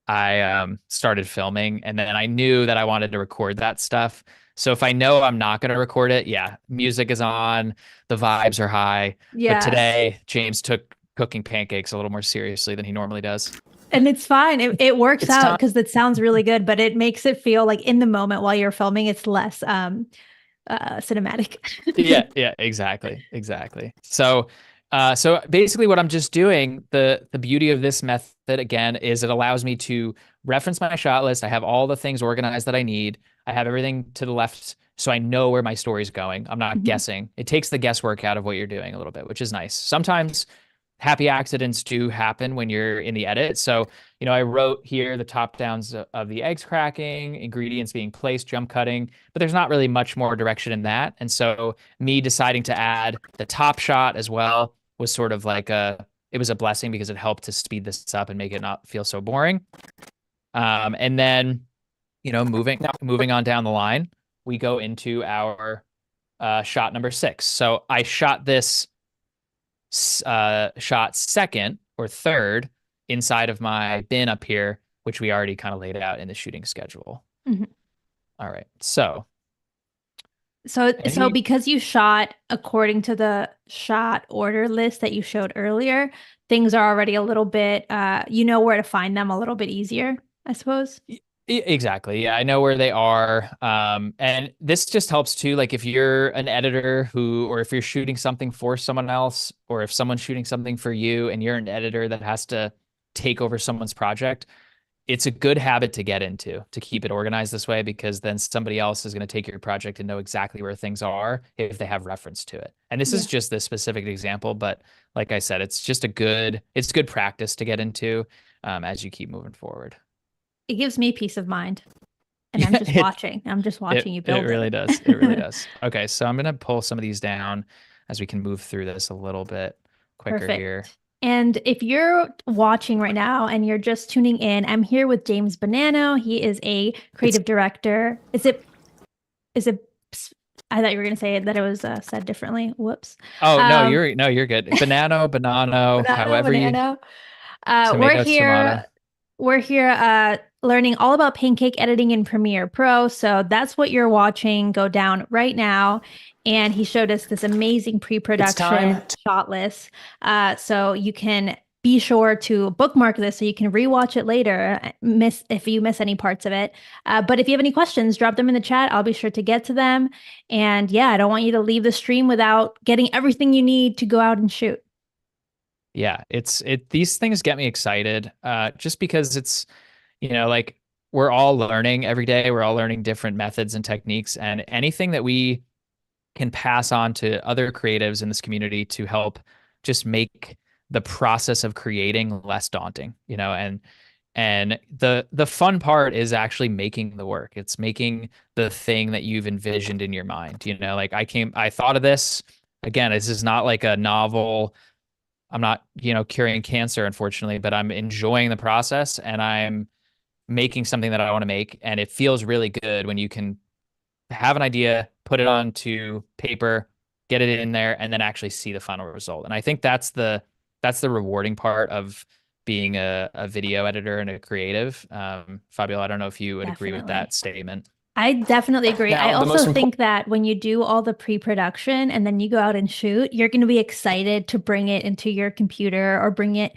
I started filming and then I knew that I wanted to record that stuff. So if I know I'm not going to record it, yeah, music is on, the vibes are high. But Yes. today James took cooking pancakes a little more seriously than he normally does. And it's fine. It works It's out time. because it sounds really good, but it makes it feel like in the moment while you're filming, it's less cinematic. Yeah, yeah, exactly, exactly. So basically, what I'm just doing, the beauty of this method again is it allows me to reference my shot list. I have all the things organized that I need. I have everything to the left, so I know where my story's going. I'm not Mhm. guessing. It takes the guesswork out of what you're doing a little bit, which is nice. Sometimes happy accidents do happen when you're in the edit. So, I wrote here the top downs of the eggs cracking, ingredients being placed, jump cutting, but there's not really much more direction in that. And so, me deciding to add the top shot as well was sort of like it was a blessing because it helped to speed this up and make it not feel so boring. And then, moving on down the line, we go into our shot number 6. So I shot this shot second or third inside of my bin up here, which we already kind of laid out in the shooting schedule. Mhm. All right. So So any, because you shot according to the shot order list that you showed earlier, things are already a little bit you know where to find them a little bit easier, I suppose. exactly. Yeah, I know where they are. And this just helps too. Like if you're an editor or if you're shooting something for someone else, or if someone's shooting something for you and you're an editor that has to take over someone's project, it's a good habit to get into to keep it organized this way because then somebody else is going to take your project and know exactly where things are if they have reference to it. And this is Yeah. just this specific example, but like I said, it's good practice to get into as you keep moving forward. It gives me peace of mind. And I'm Yeah, just watching. I'm just watching you it build really it. does. It really does. Okay, so I'm gonna pull some of these down as we can move through this a little bit quicker here. Perfect. And if you're watching right now and you're just tuning in, I'm here with James Bonanno. He is a It's creative director. Is it I thought you were going to say that it was said differently. Whoops. oh no, Um, you're good. Banano, Banana, however you banana. We're tomato, here. tomato. We're here learning all about Pancake editing in Premiere Pro. So that's what you're watching go down right now. And he showed us this amazing It's time. pre-production shot list. So you can be sure to bookmark this so you can rewatch it later, miss if you miss any parts of it. But if you have any questions, drop them in the chat. I'll be sure to get to them. And yeah, I don't want you to leave the stream without getting everything you need to go out and shoot. Yeah, these things get me excited just because like we're all learning every day. We're all learning different methods and techniques and anything that we can pass on to other creatives in this community to help just make the process of creating less daunting, and the fun part is actually making the work. It's making the thing that you've envisioned in your mind, like I thought of this again, this is not like a novel. I'm not, curing cancer, unfortunately, but I'm enjoying the process and I'm making something that I want to make. And it feels really good when you can have an idea, put it onto paper, get it in there, and then actually see the final result. And I think that's the rewarding part of being a video editor and a creative. Fabiola, I don't know if you would agree with Definitely. that statement. I definitely agree. I Now, the also most important. think that when you do all the pre-production and then you go out and shoot, you're going to be excited to bring it into your computer or bring it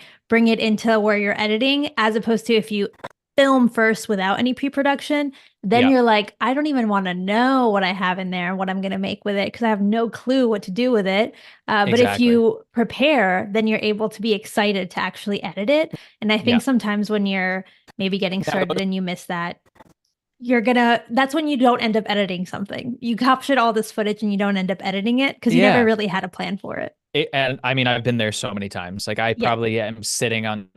into where you're editing, as opposed to if you film first without any pre-production, then Yeah, you're like, I don't even want to know what I have in there and what I'm going to make with it because I have no clue what to do with it. But if exactly. you prepare, then you're able to be excited to actually edit it. And I Yeah. think sometimes when you're maybe getting Now, started and you miss that, that's when you don't end up editing something. You captured all this footage and you don't end up editing it because you never yeah. really had a plan for it. And I mean, I've been there so many times. Like I Yeah. probably am sitting on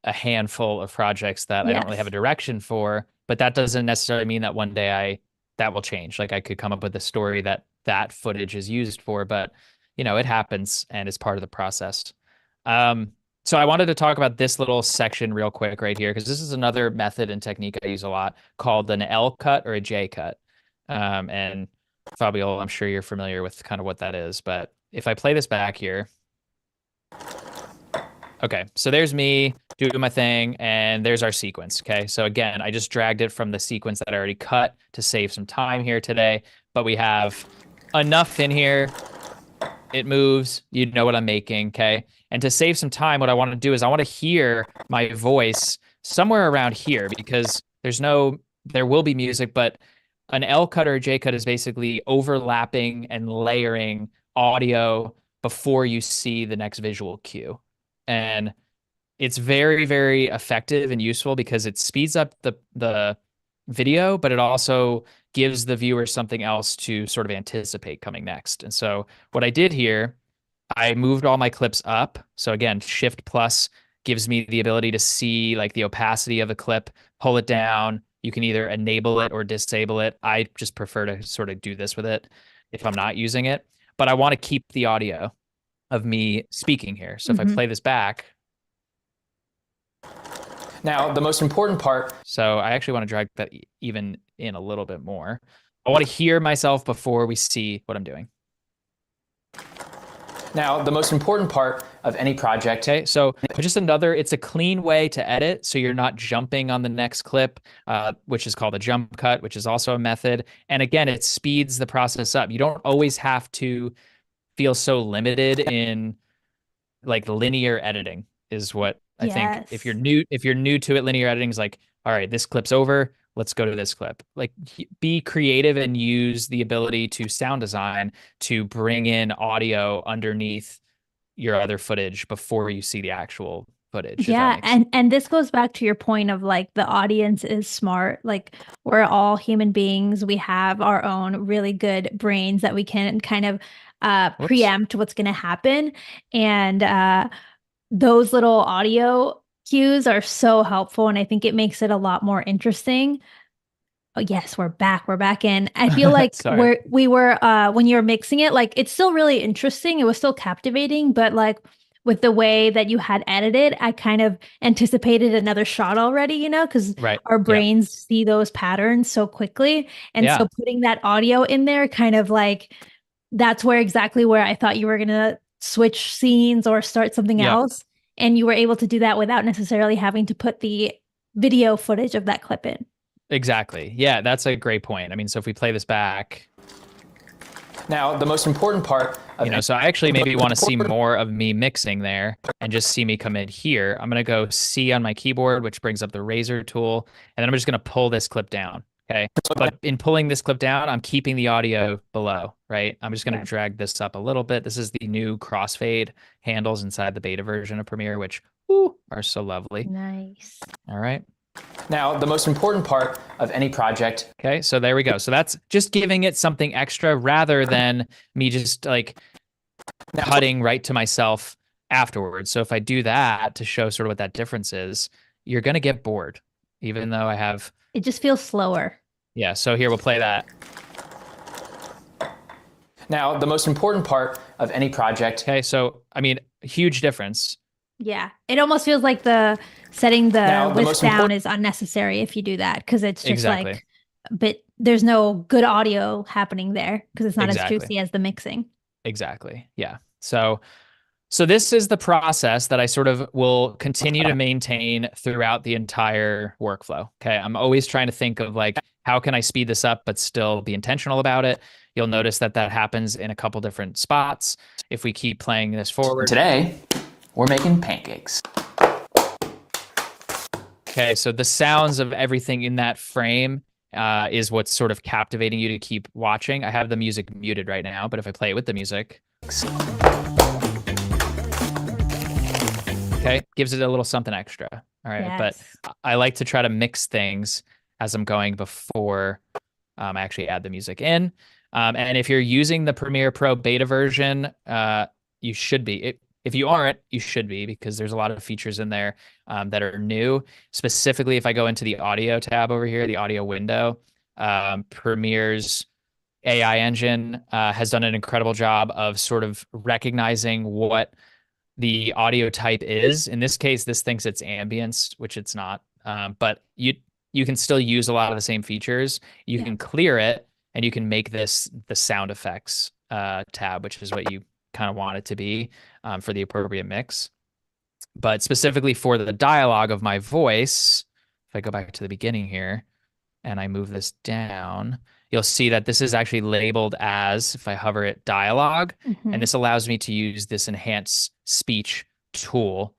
a handful of projects that I don't really have a Yes. direction for, but that doesn't necessarily mean that one day that will change. Like I could come up with a story that footage is used for, but it happens and it's part of the process. Um, so I wanted to talk about this little section real quick right here, because this is another method and technique I use a lot called an L cut or a J cut. And Fabio, I'm sure you're familiar with kind of what that is, but if I play this back here, okay, so there's me doing my thing, and there's our sequence. Okay, so again, I just dragged it from the sequence that I already cut to save some time here today, but we have enough in here. It moves, you know what I'm making, okay? And to save some time, what I want to do is I want to hear my voice somewhere around here, because there will be music, but an L cut or a J cut is basically overlapping and layering audio before you see the next visual cue. And it's very, very effective and useful because it speeds up the video, but it also gives the viewer something else to sort of anticipate coming next. And so what I did here, I moved all my clips up. So again, Shift plus gives me the ability to see like the opacity of the clip, pull it down. You can either enable it or disable it. I just prefer to sort of do this with it if I'm not using it. But I want to keep the audio of me speaking here. So if I Hmm. play this back, now, the most important part. So I actually want to drag that even in a little bit more. I want to hear myself before we see what I'm doing. Now, the most important part of any project. Okay, so it's a clean way to edit, so you're not jumping on the next clip, which is called a jump cut, which is also a method. And again, it speeds the process up. You don't always have to feel so limited in like linear editing is what I think. Yes. If you're new to it, linear editing is like, all right, this clip's over, let's go to this clip. Like be creative and use the ability to sound design to bring in audio underneath your other footage before you see the actual footage, if that Yeah, makes sense. and this goes back to your point of like the audience is smart. Like we're all human beings. We have our own really good brains that we can kind of Whoops. preempt what's going to happen. And those little audio cues are so helpful, and I think it makes it a lot more interesting. Oh, yes, we're back. We're back in. I feel like Sorry. we were when you were mixing it, like it's still really interesting. It was still captivating, but like with the way that you had edited, I kind of anticipated another shot already, because Right. our Yeah. brains see those patterns so quickly. And Yeah. so putting that audio in there kind of like that's where exactly where I thought you were gonna switch scenes or start something Yeah. else. And you were able to do that without necessarily having to put the video footage of that clip in. Exactly. Yeah, that's a great point. I mean, so if we play this back, now, the most important part of so I actually maybe want to see more of me mixing there and just see me come in here. I'm going to go C on my keyboard, which brings up the razor tool, and then I'm just going to pull this clip down. Okay. But in pulling this clip down, I'm keeping the audio below, right? I'm just going to Okay. drag this up a little bit. This is the new crossfade handles inside the beta version of Premiere, which are so lovely. Nice. All right. Now, the most important part of any project. Okay, so there we go. So that's just giving it something extra rather than me just like cutting right to myself afterwards. So if I do that to show sort of what that difference is, you're going to get bored, even though I have. It just feels slower. Yeah, so here we'll play that. Now, the most important part of any project. Okay, so I mean, huge difference. Yeah. It almost feels like the setting the The list down is unnecessary if you do that because it's just exactly. like, but there's no good audio happening there because it's not as Exactly. juicy as the mixing. Exactly. Yeah. So this is the process that I sort of will continue to maintain throughout the entire workflow. Okay. I'm always trying to think of like, how can I speed this up, but still be intentional about it? You'll notice that that happens in a couple different spots. If we keep playing this forward. Today, we're making pancakes. Okay, so the sounds of everything in that frame is what's sort of captivating you to keep watching. I have the music muted right now, but if I play it with the music, okay, gives it a little something extra. All right, but Yes. I like to try to mix things as I'm going before I actually add the music in. And if you're using the Premiere Pro beta version, you should be. If you aren't, you should be because there's a lot of features in there that are new. Specifically, if I go into the audio tab over here, the audio window, Premiere's AI engine has done an incredible job of sort of recognizing what the audio type is. In this case, this thinks it's ambience, which it's not. But you can still use a lot of the same features. You Yeah. can clear it and you can make this the sound effects tab, which is what you kind of want it to be for the appropriate mix. But specifically for the dialogue of my voice, if I go back to the beginning here and I move this down, you'll see that this is actually labeled as, if I hover it, dialogue. And Hmm. this allows me to use this enhanced speech tool,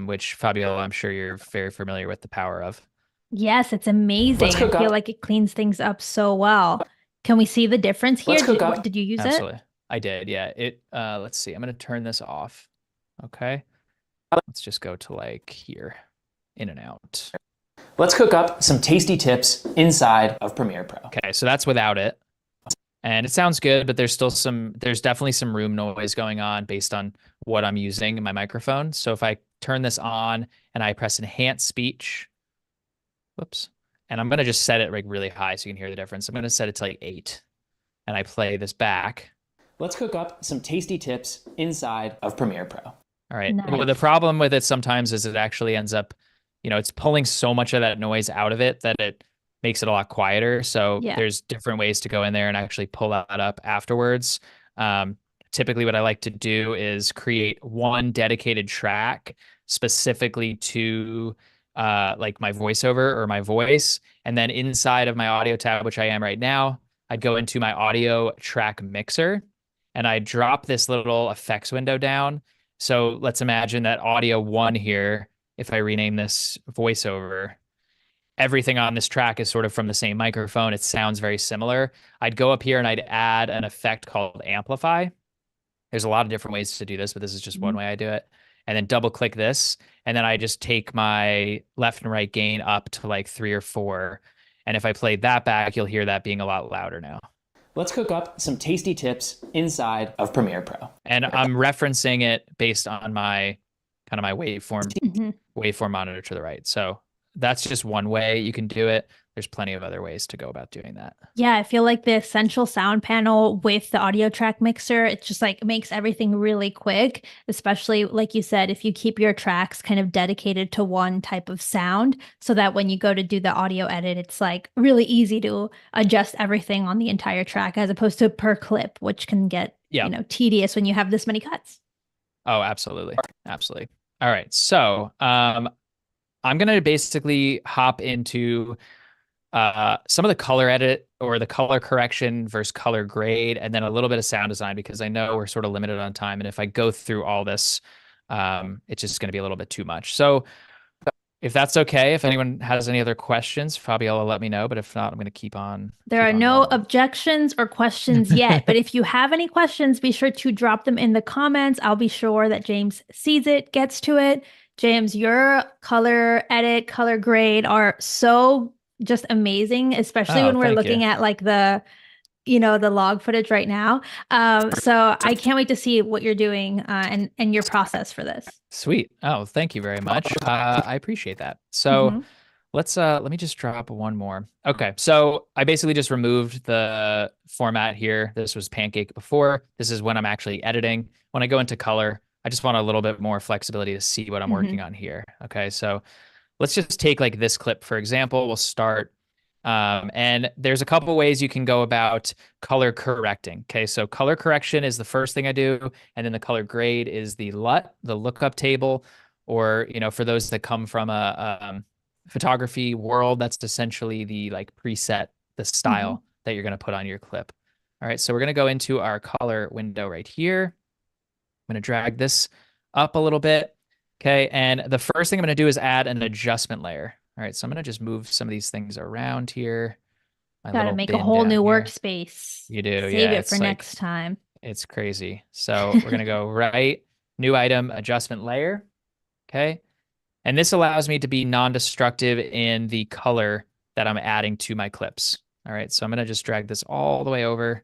which Fabiola, I'm sure you're very familiar with the power of. Yes, it's Let's amazing. I cook feel up. like it cleans things up so well. Can we see the difference here? Let's cook up. Did you use it? Absolutely. I did. Yeah. Let's see. I'm going to turn this off. Okay. Let's just go to like here, in and out. Let's cook up some tasty tips inside of Premiere Pro. Okay. So that's without it. And it sounds good, but there's definitely some room noise going on based on what I'm using in my microphone. So if I turn this on and I press enhance speech, whoops, and I'm going to just set it like really high so you can hear the difference. I'm going to set it to like 8 and I play this back. Let's cook up some tasty tips inside of Premiere Pro. All right. Well, the Nice. problem with it sometimes is it actually ends up, it's pulling so much of that noise out of it that it makes it a lot quieter. So Yeah. there's different ways to go in there and actually pull that up afterwards. Typically, what I like to do is create one dedicated track specifically to like my voiceover or my voice. And then inside of my audio tab, which I am right now, I'd go into my audio track mixer and I drop this little effects window down. So let's imagine that audio one here, if I rename this voiceover, everything on this track is sort of from the same microphone. It sounds very similar. I'd go up here and I'd add an effect called amplify. There's a lot of different ways to do this, but this is just one Mhm. way I do it. And then double click this. And then I just take my left and right gain up to like 3 or 4. And if I played that back, you'll hear that being a lot louder now. Let's cook up some tasty tips inside of Premiere Pro. And I'm referencing it based on my kind of my Mhm. waveform monitor to the right. So that's just one way you can do it. There's plenty of other ways to go about doing that. Yeah, I feel like the essential sound panel with the audio track mixer, it just like makes everything really quick, especially like you said, if you keep your tracks kind of dedicated to one type of sound so that when you go to do the audio edit, it's like really easy to adjust everything on the entire track as opposed to per clip, which can get, Yeah. tedious when you have this many cuts. Oh, absolutely. Absolutely. All right. So I'm going to basically hop into some of the color edit or the color correction versus color grade, and then a little bit of sound design because I know we're sort of limited on time. And if I go through all this, it's just going to be a little bit too much. So if that's okay, if anyone has any other questions, Fabiola, let me know. But if not, I'm going to keep on. There are no rolling. objections or questions yet, but if you have any questions, be sure to drop them in the comments. I'll be sure that James sees it, gets to it. James, your color edit, color grade are so just amazing, especially Oh, when we're thank looking you. at like the log footage right now. So I can't wait to see what you're doing and your process for this. Sweet. Oh, thank you very much. I appreciate that. So Hmm. let me just drop one more. Okay. So I basically just removed the format here. This was Pancake before. This is when I'm actually editing. When I go into color, I just want a little bit more flexibility to see what I'm Hmm. working on here. Okay. So let's just take like this clip, for example. We'll start. And there's a couple ways you can go about color correcting. Okay, so color correction is the first thing I do, and then the color grade is the LUT, the lookup table, or for those that come from a photography world, that's essentially the like preset, the Hmm. style that you're going to put on your clip. All right, so we're going to go into our color window right here. I'm going to drag this up a little bit. Okay, and the first thing I'm going to do is add an adjustment layer. All right, so I'm going to just move some of these things around here. My Got to little make a bin whole down new here. workspace. You do, Save yeah. it for It's like, next time. it's crazy. So we're going to go right, new item, adjustment layer. Okay. And this allows me to be non-destructive in the color that I'm adding to my clips. All right, so I'm going to just drag this all the way over.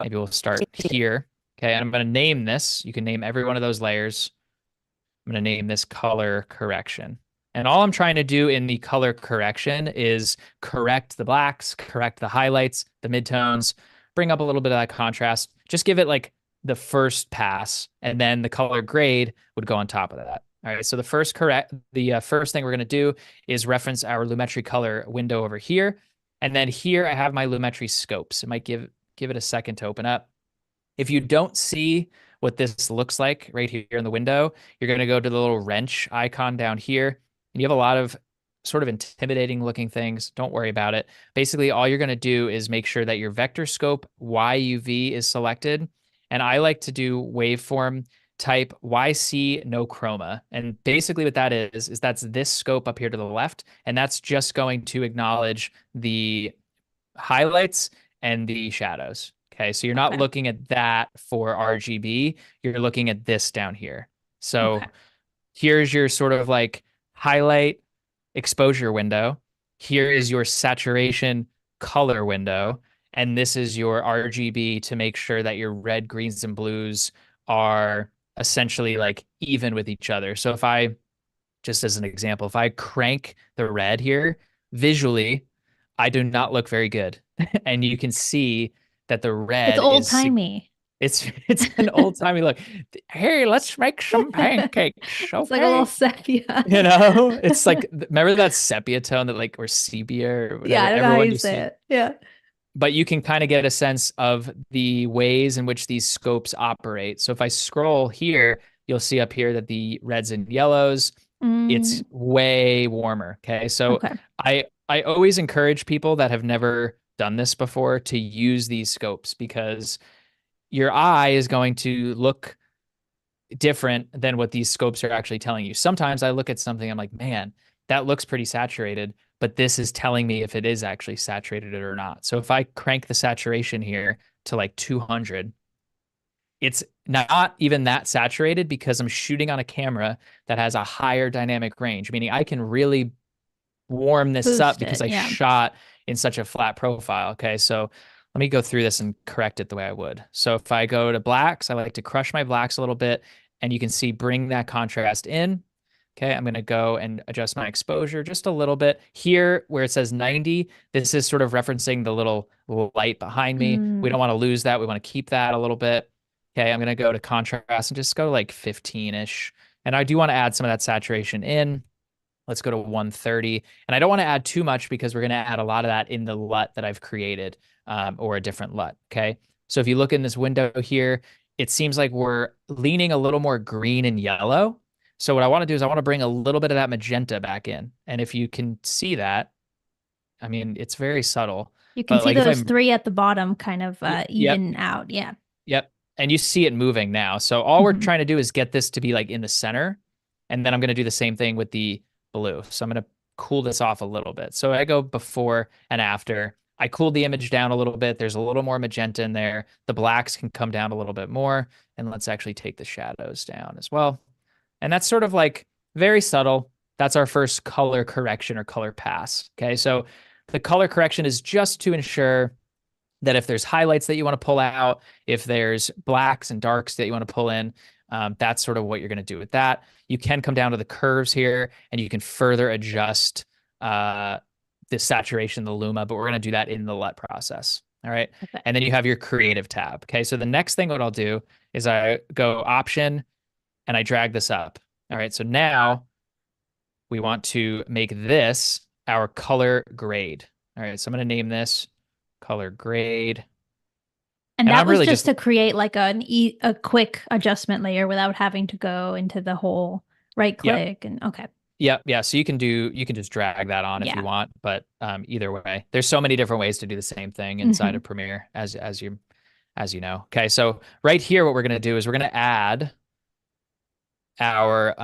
Maybe we'll start here. Okay, and I'm going to name this. You can name every one of those layers. I'm going to name this color correction. And all I'm trying to do in the color correction is correct the blacks, correct the highlights, the midtones, bring up a little bit of that contrast. Just give it like the first pass, and then the color grade would go on top of that. All right, so the first first thing we're going to do is reference our Lumetri color window over here. And then here I have my Lumetri scopes. It might give it a second to open up. If you don't see what this looks like right here in the window, you're going to go to the little wrench icon down here, and you have a lot of sort of intimidating looking things. Don't worry about it. Basically, all you're going to do is make sure that your vector scope YUV is selected. And I like to do waveform type YC no chroma. And basically what that is that's this scope up here to the left, and that's just going to acknowledge the highlights and the shadows. Okay, so you're not Okay. looking at that for RGB, you're looking at this down here. So Okay. here's your sort of like highlight exposure window. Here is your saturation color window. And this is your RGB to make sure that your red, greens, and blues are essentially like even with each other. So if I, just as an example, if I crank the red here, visually, I do not look very good. And you can see that the It's red old is timey. it's an old timey look. Hey, let's make some pancakes. It's like a little Okay. sepia. You know, it's like, remember that sepia tone that like, or sepia or Yeah, whatever, I don't know how everyone you used say to, it. Yeah. but you can kind of get a sense of the ways in which these scopes operate. So if I scroll here, you'll see up here that the reds and yellows, it's Mm, way warmer. Okay. So okay. I always encourage people that have never done this before to use these scopes, because your eye is going to look different than what these scopes are actually telling you. Sometimes I look at something, I'm like, man, that looks pretty saturated, but this is telling me if it is actually saturated or not. So if I crank the saturation here to like 200, it's not even that saturated because I'm shooting on a camera that has a higher dynamic range, meaning I can really warm this up Boost because it. I Yeah. shot in such a flat profile. Okay, so let me go through this and correct it the way I would. So if I go to blacks, I like to crush my blacks a little bit, and you can see bring that contrast in. Okay, I'm going to go and adjust my exposure just a little bit. Here, where it says 90, this is sort of referencing the little light behind me. We Mm, don't want to lose that. We want to keep that a little bit. Okay, I'm going to go to contrast and just go like 15-ish. And I do want to add some of that saturation in. Let's go to 130. And I don't want to add too much because we're going to add a lot of that in the LUT that I've created, or a different LUT. Okay. So if you look in this window here, it seems like we're leaning a little more green and yellow. So what I want to do is I want to bring a little bit of that magenta back in. And if you can see that, I mean, it's very subtle, you can but see like if those I'm, three at the bottom kind of yep, even out. Yeah. yep. And you see it moving now. So all we're Mhm. trying to do is get this to be like in the center. And then I'm going to do the same thing with the blue. So I'm going to cool this off a little bit. So I go before and after. I cooled the image down a little bit. There's a little more magenta in there. The blacks can come down a little bit more. And let's actually take the shadows down as well. And that's sort of like very subtle. That's our first color correction or color pass. Okay. So the color correction is just to ensure that if there's highlights that you want to pull out, if there's blacks and darks that you want to pull in, that's sort of what you're going to do with that. You can come down to the curves here and you can further adjust the saturation, the luma, but we're going to do that in the LUT process. All right. Okay. And then you have your creative tab. Okay. So the next thing what I'll do is I go option and I drag this up. All right. So now we want to make this our color grade. All right. So I'm going to name this color grade. And And that I'm was really just just, to create like a quick adjustment layer without having to go into the whole right yep, click and okay. yep, yeah. So you can just drag that on if you Yeah. want, but either way, there's so many different ways to do the same thing inside Hmm. of Premiere, as you know. Okay, so right here, what we're gonna do is we're gonna our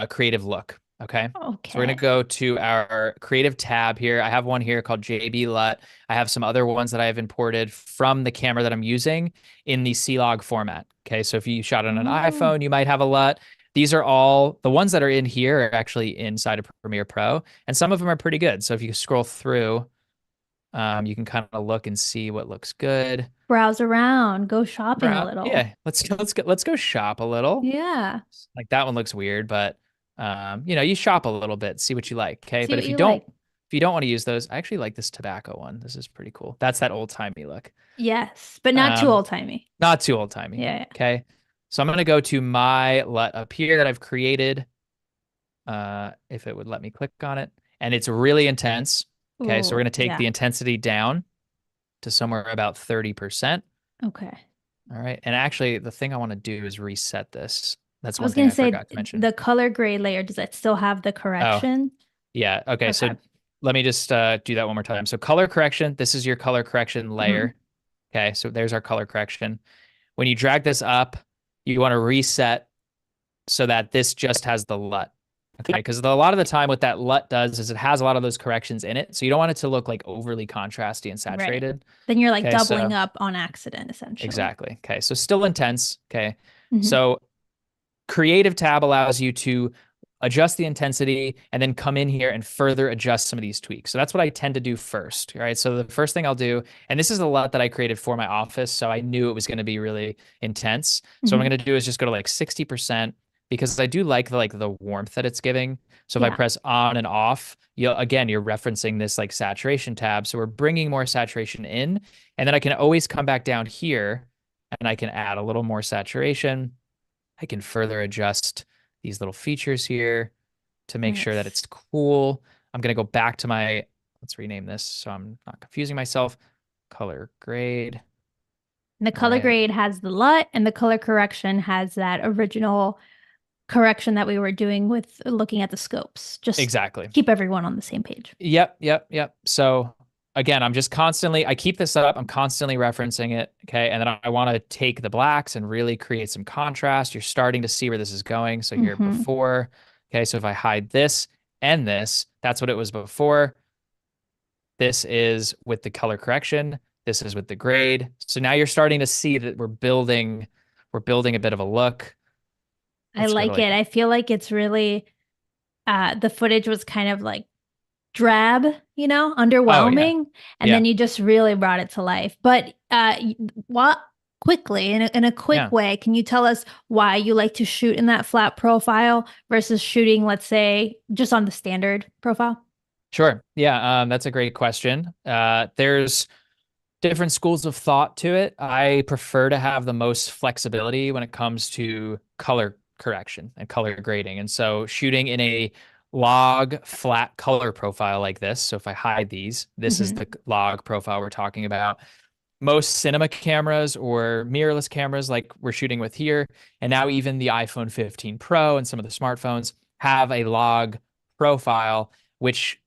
creative look. Okay. So we're going Okay. to go to our creative tab here. I have one here called JB LUT. I have some other ones that I have imported from the camera that I'm using in the C-Log format. Okay. So if you shot on an Oh, iPhone, you might have a LUT. These are all the ones that are in here are actually inside of Premiere Pro, and some of them are pretty good. So if you scroll through, you can kind of look and see what looks good. browse around, go shopping a little. Yeah, let's go shop a little. Yeah. Like that one looks weird, but you shop a little bit, see what you like. Okay. See But what if you you don't like. if you don't want to use those, I actually like this tobacco one. This is pretty cool. That's that old-timey look. Yes, but not too Um, old-timey. not too old-timey. Yeah. Okay. So I'm gonna go to my LUT up here that I've created. If it would let me click on it. And it's really intense. Okay, so we're Oh, gonna take yeah. the intensity down to somewhere about 30%. Okay. All right. And actually, the thing I want to do is reset this. That's I one was thing gonna I say forgot to mention. the color grade layer, does that still have the Oh, correction? yeah. Okay. So Okay. let me just do that one more time. So color correction, this is your color correction Hmm. layer. Okay. So there's our color correction. When you drag this up, you want to reset so that this just has the LUT. Okay. Because a lot of the time, what that LUT does is it has a lot of those corrections in it. So you don't want it to look like overly contrasty and Right. saturated. Then you're like Okay. doubling So up on accident, essentially. exactly. Okay. So still intense. Okay. Hmm. So Creative tab allows you to adjust the intensity and then come in here and further adjust some of these tweaks. So that's what I tend to do first, right? So the first thing I'll do, and this is a lot that I created for my office, so I knew it was going to be really intense. So what I'm Hmm. going to do is just go to like 60% because I do like the warmth that it's giving. So if I Yeah. press on and off, you're referencing this like saturation tab. So we're bringing more saturation in, and then I can always come back down here and I can add a little more saturation. I can further adjust these little features here to make sure that Nice. it's cool. I'm going to go back to let's rename this so I'm not confusing myself. Color grade. And the All color right. grade has the LUT, and the color correction has that original correction that we were doing with looking at the scopes. Just Exactly. keep everyone on the same page. Yep. So again, I keep this up. I'm constantly referencing it. Okay. And then I want to take the blacks and really create some contrast. You're starting to see where this is going. So here Hmm. before, okay. So if I hide this and this, that's what it was before. This is with the color correction. This is with the grade. So now you're starting to see that we're building a bit of a look. I Let's go to like like, it. I feel like it's really the footage was kind of like drab, oh yeah, underwhelming, and yeah, then you just really brought it to life. But what quickly in a quick yeah. way, can you tell us why you like to shoot in that flat profile versus shooting, let's say, just on the standard profile? Sure. Yeah, that's a great question. There's different schools of thought to it. I prefer to have the most flexibility when it comes to color correction and color grading. And so shooting in a log flat color profile like this. So if I hide these, this is Hmm. the log profile we're talking about. Most cinema cameras or mirrorless cameras like we're shooting with here, and now even the iPhone 15 Pro and some of the smartphones have a log profile, which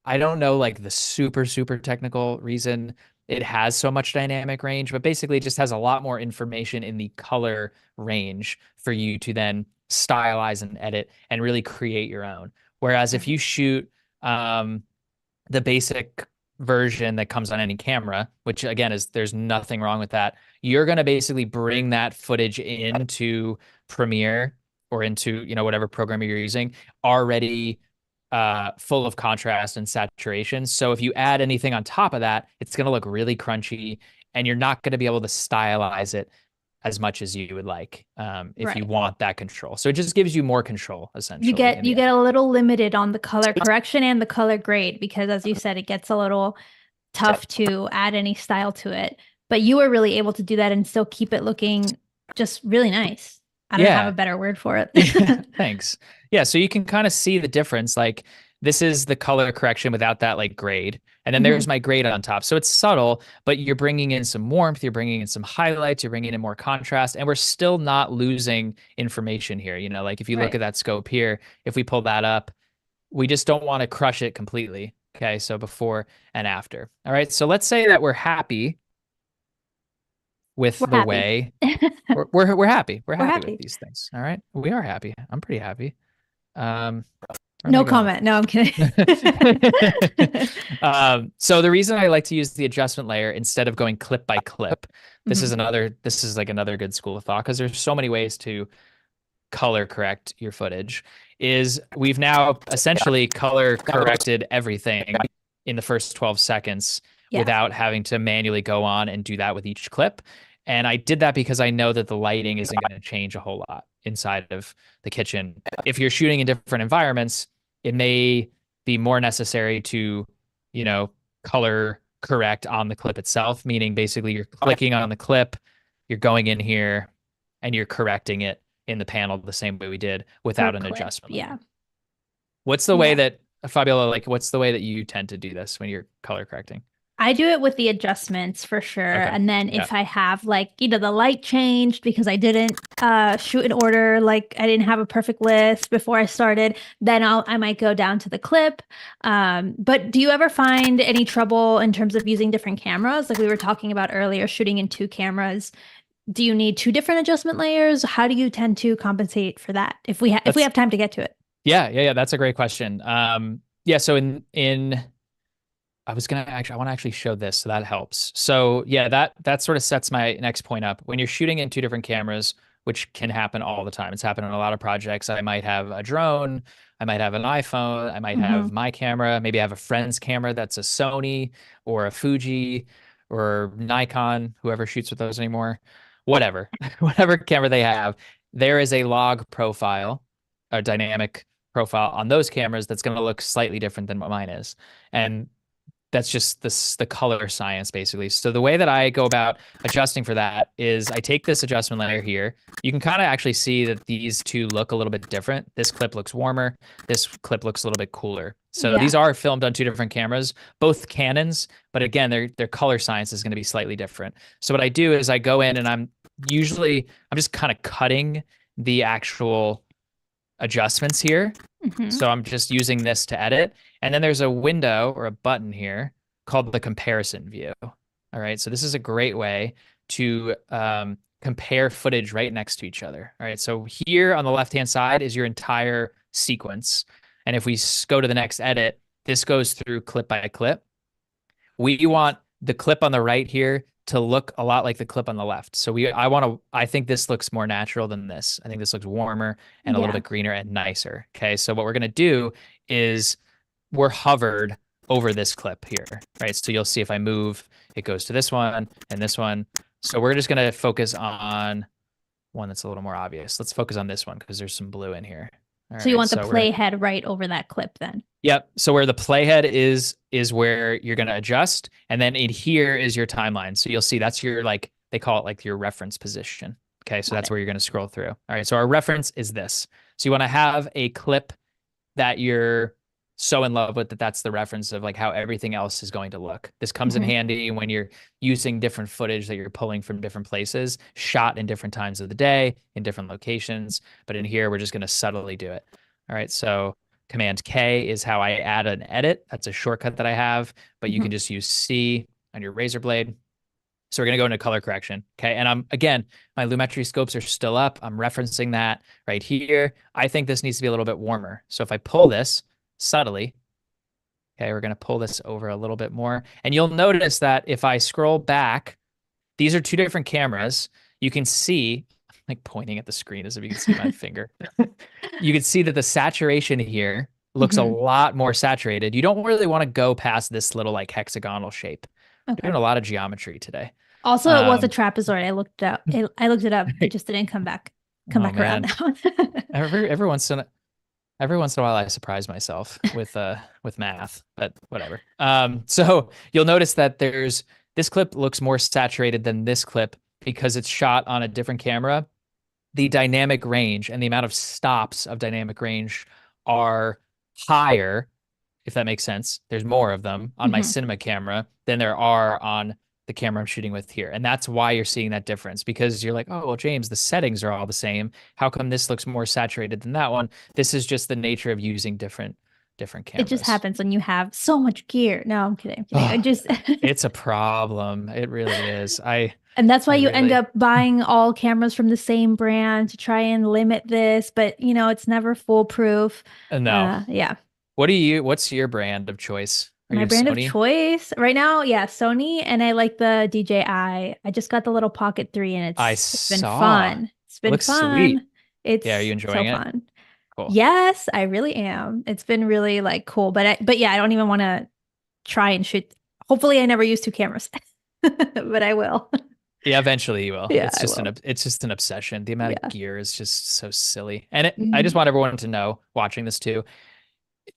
I don't know like the super technical reason it has so much dynamic range, but basically it just has a lot more information in the color range for you to then stylize and edit and really create your own. Whereas if Right. you shoot the basic version that comes on any camera, which again is there's nothing wrong with that, you're going to basically bring that footage into Premiere or into, whatever program you're using already full of contrast and saturation. So if you add anything on top of that, it's going to look really crunchy and you're not going to be able to stylize it as much as you would like if you Right. want that control. So it just gives you more control You essentially get in you the get edit. a little limited on the color correction and the color grade because, as you said, it gets a little tough to add any style to it. But you were really able to do that and still keep it looking just really nice. I don't have a Yeah. better word for it. Yeah, thanks. Yeah, so you can kind of see the difference. Like this is the color correction without that like grade. And then there's Hmm. my grade on top. So it's subtle, but you're bringing in some warmth, you're bringing in some highlights, you're bringing in more contrast, and we're still not losing information here. Like if you look Right. at that scope here, if we pull that up, we just don't want to crush it completely. Okay, so before and after. All right, so let's say that we're happy with We're the happy. way we're happy. We're We're happy happy. with these things. All right. We are happy. I'm pretty happy. Where am I No going with comment. No, I'm kidding. So the reason I like to use the adjustment layer instead of going clip by clip, this is Mhm. like another good school of thought because there's so many ways to color correct your footage, is we've now essentially color corrected everything in the first 12 seconds Yeah. without having to manually go on and do that with each clip. And I did that because I know that the lighting isn't going to change a whole lot inside of the kitchen. If you're shooting in different environments, it may be more necessary to, you know, color correct on the clip itself, meaning basically you're clicking on the clip, you're going in here, and you're correcting it in the panel the same way we did Per without an clip. adjustment Yeah. layer. What's the way Yeah. that, Fabiola, like what's the way that you tend to do this when you're color correcting? I do it with the adjustments for sure. Okay. And then Yeah. if I have like either the light changed because I didn't shoot in order, like I didn't have a perfect list before I started, then I might go down to the clip. But do you ever find any trouble in terms of using different cameras? Like we were talking about earlier, shooting in two cameras. Do you need two different adjustment layers? How do you tend to compensate for that if we That's have time to get to it? yeah. That's a great question. Yeah. So in I want to actually show this, so that helps. So yeah, that sort of sets my next point up. When you're shooting in two different cameras, which can happen all the time, it's happened in a lot of projects. I might have a drone, I might have an iPhone, I might Hmm. have my camera, maybe I have a friend's camera that's a Sony or a Fuji or Nikon, whoever shoots with those anymore, whatever, whatever camera they have, there is a log profile, a dynamic profile on those cameras that's going to look slightly different than what mine is. And that's just the color science basically. So the way that I go about adjusting for that is I take this adjustment layer here. You can kind of actually see that these two look a little bit different. This clip looks warmer. This clip looks a little bit cooler. So Yeah. these are filmed on two different cameras, both Canons, but again, their color science is going to be slightly different. So what I do is I go in and I'm just kind of cutting the actual adjustments here. Hmm. So I'm just using this to edit. And then there's a window or a button here called the comparison view. All right. So this is a great way to compare footage right next to each other. All right. So here on the left-hand side is your entire sequence. And if we go to the next edit, this goes through clip by clip. We want the clip on the right here to look a lot like the clip on the left. So I think this looks more natural than this. I think this looks warmer and a little Yeah. bit greener and nicer. Okay. So what we're going to do is we're hovered over this clip here, right? So you'll see if I move, it goes to this one and this one. So we're just going to focus on one that's a little more obvious. Let's focus on this one because there's some blue in here. All So you right. want the So we're going to playhead right over that clip then? Yep. So where the playhead is where you're going to adjust. And then in here is your timeline. So you'll see that's your, like, they call it like your reference position. Okay. So Got that's it. where you're going to scroll through. All right. So our reference is this. So you want to have a clip that you're so in love with that that's the reference of like how everything else is going to look. This comes in Mhm. handy when you're using different footage that you're pulling from different places, shot in different times of the day, in different locations. But in here, we're just going to subtly do it. All right. So Command K is how I add an edit. That's a shortcut that I have, but you Mhm. can just use C on your razor blade. So we're going to go into color correction. Okay. And again, my Lumetri scopes are still up. I'm referencing that right here. I think this needs to be a little bit warmer. So if I pull this subtly, okay, we're going to pull this over a little bit more. And you'll notice that if I scroll back, these are two different cameras. You can see, I'm like pointing at the screen as if you can see my finger. You can see that the saturation here looks a Mhm. lot more saturated. You don't really want to go past this little like hexagonal shape. We're Okay. doing a lot of geometry today. Also, it was a Um, trapezoid. I looked it up. I looked it up. It just didn't come oh back around man, now. every once in a while I surprise myself with math, but whatever. So you'll notice that this clip looks more saturated than this clip because it's shot on a different camera. The dynamic range and the amount of stops of dynamic range are higher, if that makes sense. There's more of them on my Mhm. cinema camera than there are on the camera I'm shooting with here. And that's why you're seeing that difference, because you're like, oh, well, James, the settings are all the same. How come this looks more saturated than that one? This is just the nature of using different It just cameras. happens when you have so much gear. No, I'm kidding. I'm kidding. I Oh, just it's a problem. It really is. And that's why I you end really up buying all cameras from the same brand to try and limit this, but it's never foolproof. no. Yeah. What's your brand of choice? Are My you a brand of Sony? choice right now, yeah, Sony, and I like the DJI. I just got the little Pocket 3 and I it's been saw. fun. It's It been looks sweet. fun. Yeah, are you It's so enjoying it? fun. Cool. Yes, I really am. It's been really like cool, but yeah, I don't even want to try and shoot. Hopefully I never use two cameras. But I will. Yeah, eventually you will. Yeah, I will. It's just an obsession. The amount of Yeah. gear is just so silly. And I just Mhm. want everyone to know watching this too,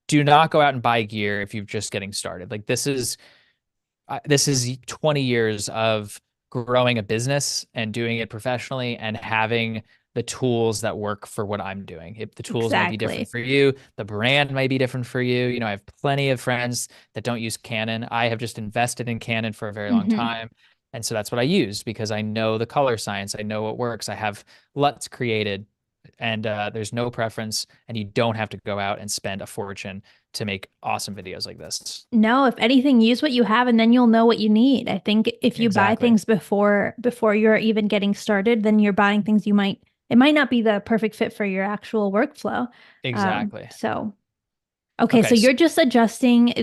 do not go out and buy gear if you're just getting started. Like this is 20 years of growing a business and doing it professionally and having the tools that work for what I'm doing. If the tools might be different Exactly. for you, the brand might be different for you. I have plenty of friends that don't use Canon. I have just invested in Canon for a very long Hmm. time. And so that's what I use because I know the color science. I know what works. I have LUTs created and there's no preference and you don't have to go out and spend a fortune to make awesome videos like this. No, if anything, use what you have and then you'll know what you need. I think if you buy Exactly. things before you're even getting started, then you're buying things it might not be the perfect fit for your actual workflow. Exactly. So okay, so Okay. you're just adjusting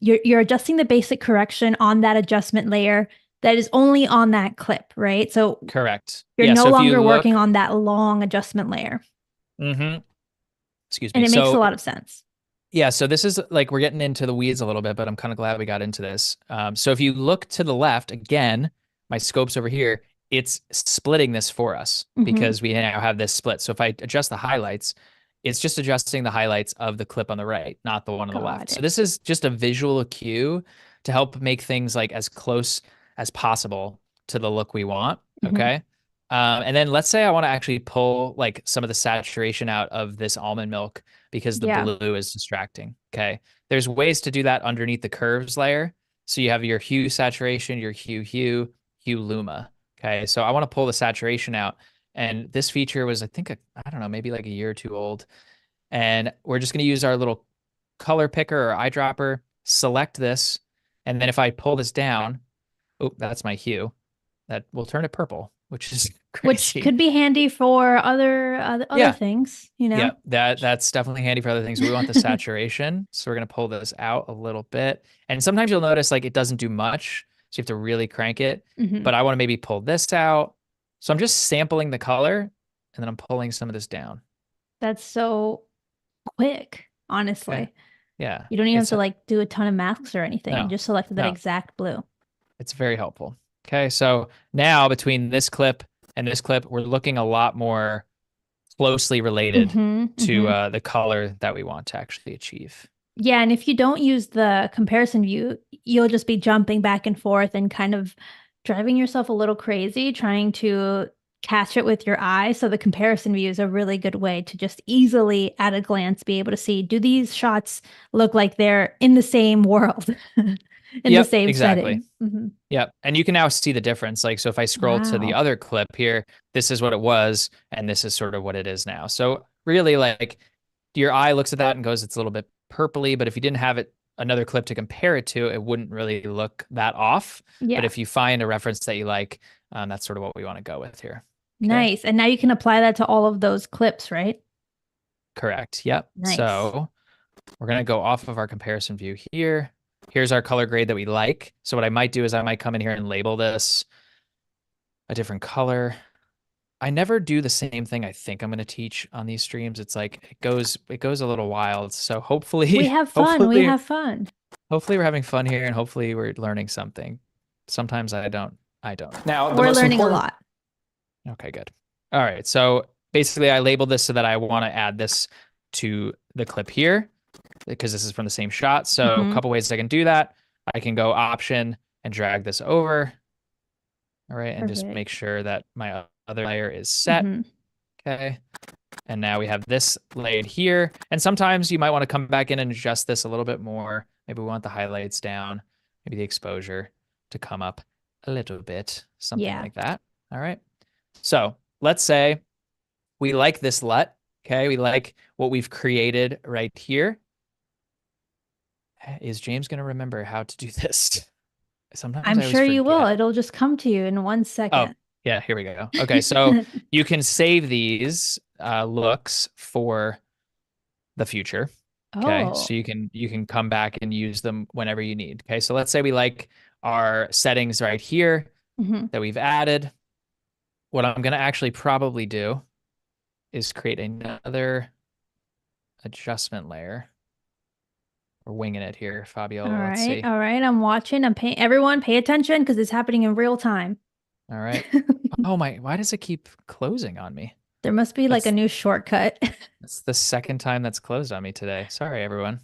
you're adjusting the basic correction on that adjustment layer that is only on that clip, right? So Correct. you're Yeah. no So if you longer working look, on that long adjustment layer. hmm excuse And me. it makes a So lot of sense. yeah, so this is like we're getting into the weeds a little bit, but I'm kind of glad we got into this. So if you look to the left again, my scope's over here. It's splitting this for us Hmm. because we now have this split. So if I adjust the highlights, it's just adjusting the highlights of the clip on the right, not the one on the left. Got So it. this is just a visual cue to help make things like as close as possible to the look we want. Hmm. Okay. And then let's say I want to actually pull like some of the saturation out of this almond milk because the Yeah. blue is distracting. Okay. There's ways to do that underneath the curves layer. So you have your hue saturation, your hue luma. Okay. So I want to pull the saturation out. And this feature was, I think, I don't know, maybe like a year or two old. And we're just going to use our little color picker or eyedropper, select this. And then if I pull this down, oh, that's my hue. That will turn it purple, which is Which crazy. could be handy for other Yeah. things, Yeah, that's definitely handy for other things. We want the saturation. So we're going to pull this out a little bit. And sometimes you'll notice like it doesn't do much. So you have to really crank it. Hmm. But I want to maybe pull this out. So I'm just sampling the color and then I'm pulling some of this down. That's so quick, Okay. honestly. Yeah. You don't even have It's to like do a ton of masks or anything. You no, just selected that no, exact blue. it's very helpful. Okay. So now between this clip and this clip, we're looking a lot more closely related Hmm. to Hmm. the color that we want to actually achieve. Yeah, and if you don't use the comparison view, you'll just be jumping back and forth and kind of driving yourself a little crazy trying to catch it with your eye. So the comparison view is a really good way to just easily at a glance be able to see, do these shots look like they're in the same world, in the Yep, same exactly. setting? Hmm. Yep. And you can now see the difference. Like, so if I scroll to the Wow. other clip here, this is what it was, and this is sort of what it is now. So really, like, your eye looks at that and goes, it's a little bit purpley, but if you didn't have it another clip to compare it to, it wouldn't really look that off. But Yeah. if you find a reference that you like, that's sort of what we want to go with here. Okay. Nice. And now you can apply that to all of those clips, right? Correct. Yep. Nice. So we're going to go off of our comparison view here. Here's our color grade that we like. So what I might do is I might come in here and label this a different color. I never do the same thing I think I'm going to teach on these streams. It's like it goes a little wild. So We hopefully have fun. We hopefully have fun. hopefully we're having fun here and hopefully we're learning something. Sometimes I don't. Now, the We're most learning a important lot. Okay, good. All right. So basically I labeled this so that I want to add this to the clip here because this is from the same shot. So a Hmm. couple ways I can do that. I can go option and drag this over. All right, and just make Perfect. sure that my other layer is set. Hmm. Okay. And now we have this laid here. And sometimes you might want to come back in and adjust this a little bit more. Maybe we want the highlights down, maybe the exposure to come up a little bit, something Yeah. like that. All right. So let's say we like this LUT. Okay. We like what we've created right here. Is James going to remember how to do this? Sometimes I'm I always sure you will. forget. It'll just come to you in one Oh, second. yeah, here we go. Okay, so you can save these looks for the future. Okay, Oh. so you can come back and use them whenever you need. Okay, so let's say we like our settings right here Mhm. that we've added. What I'm gonna actually probably do is create another adjustment layer. We're winging it here, All Fabiola. Let's right. see. All right. I'm watching. I'm paying everyone pay attention because it's happening in real time. All right. Oh my, why does it keep closing on me? There must be like a That's new shortcut. that's the second time that's closed on me today. Sorry, everyone.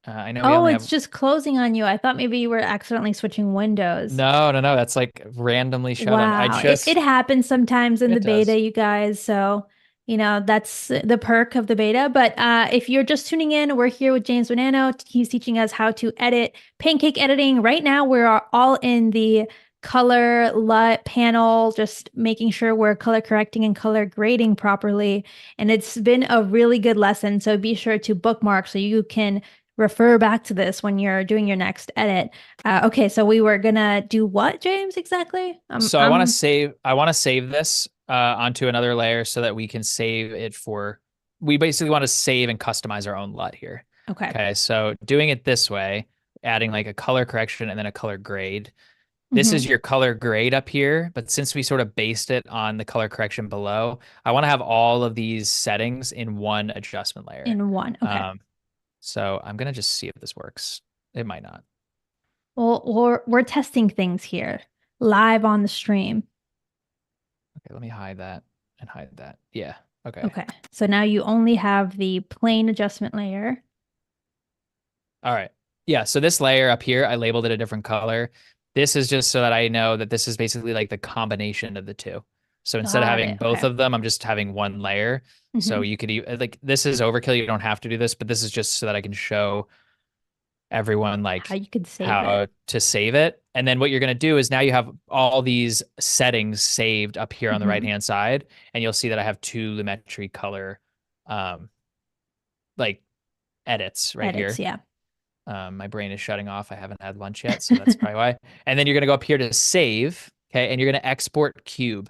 I know we Oh, only it's have just closing on you. I thought maybe you were accidentally switching windows. no. That's like randomly shut on me. I Wow. It just happens sometimes in the it beta, does. you guys. So, that's the perk of the beta. But if you're just tuning in, we're here with James Bonanno. He's teaching us how to edit Pancake Editing. Right now, we're all in the color LUT panel, just making sure we're color correcting and color grading properly. And it's been a really good lesson. So be sure to bookmark so you can refer back to this when you're doing your next edit. Okay, so we were gonna do what, James, exactly? So I want to save this onto another layer so that we can save it for we basically want to save and customize our own LUT here. Okay. Okay, so doing it this way, adding like a color correction and then a color grade. This Hmm. is your color grade up here, but since we sort of based it on the color correction below, I want to have all of these settings in one adjustment layer. In one. Okay. Um, so I'm gonna just see if this works. It might not. Well, we're testing things here live on the stream. Okay, let me hide that and hide that. Yeah. Okay. Okay. So now you only have the plain adjustment layer. All right. Yeah. So this layer up here, I labeled it a different color. This is just so that I know that this is basically like the combination of the two. So instead of Got having it. both Okay. of them, I'm just having one layer. So Hmm. you could like this is overkill. You don't have to do this, but this is just so that I can show everyone How like you could save it. how to save it. And then what you're going to do is now you have all these settings saved up here on the right Hmm. hand side, and you'll see that I have two Lumetri color um like edits right Edits. here. Yeah. My brain is shutting off. I haven't had lunch yet, so that's probably why. And then you're gonna go up here to save, okay, and you're gonna export cube.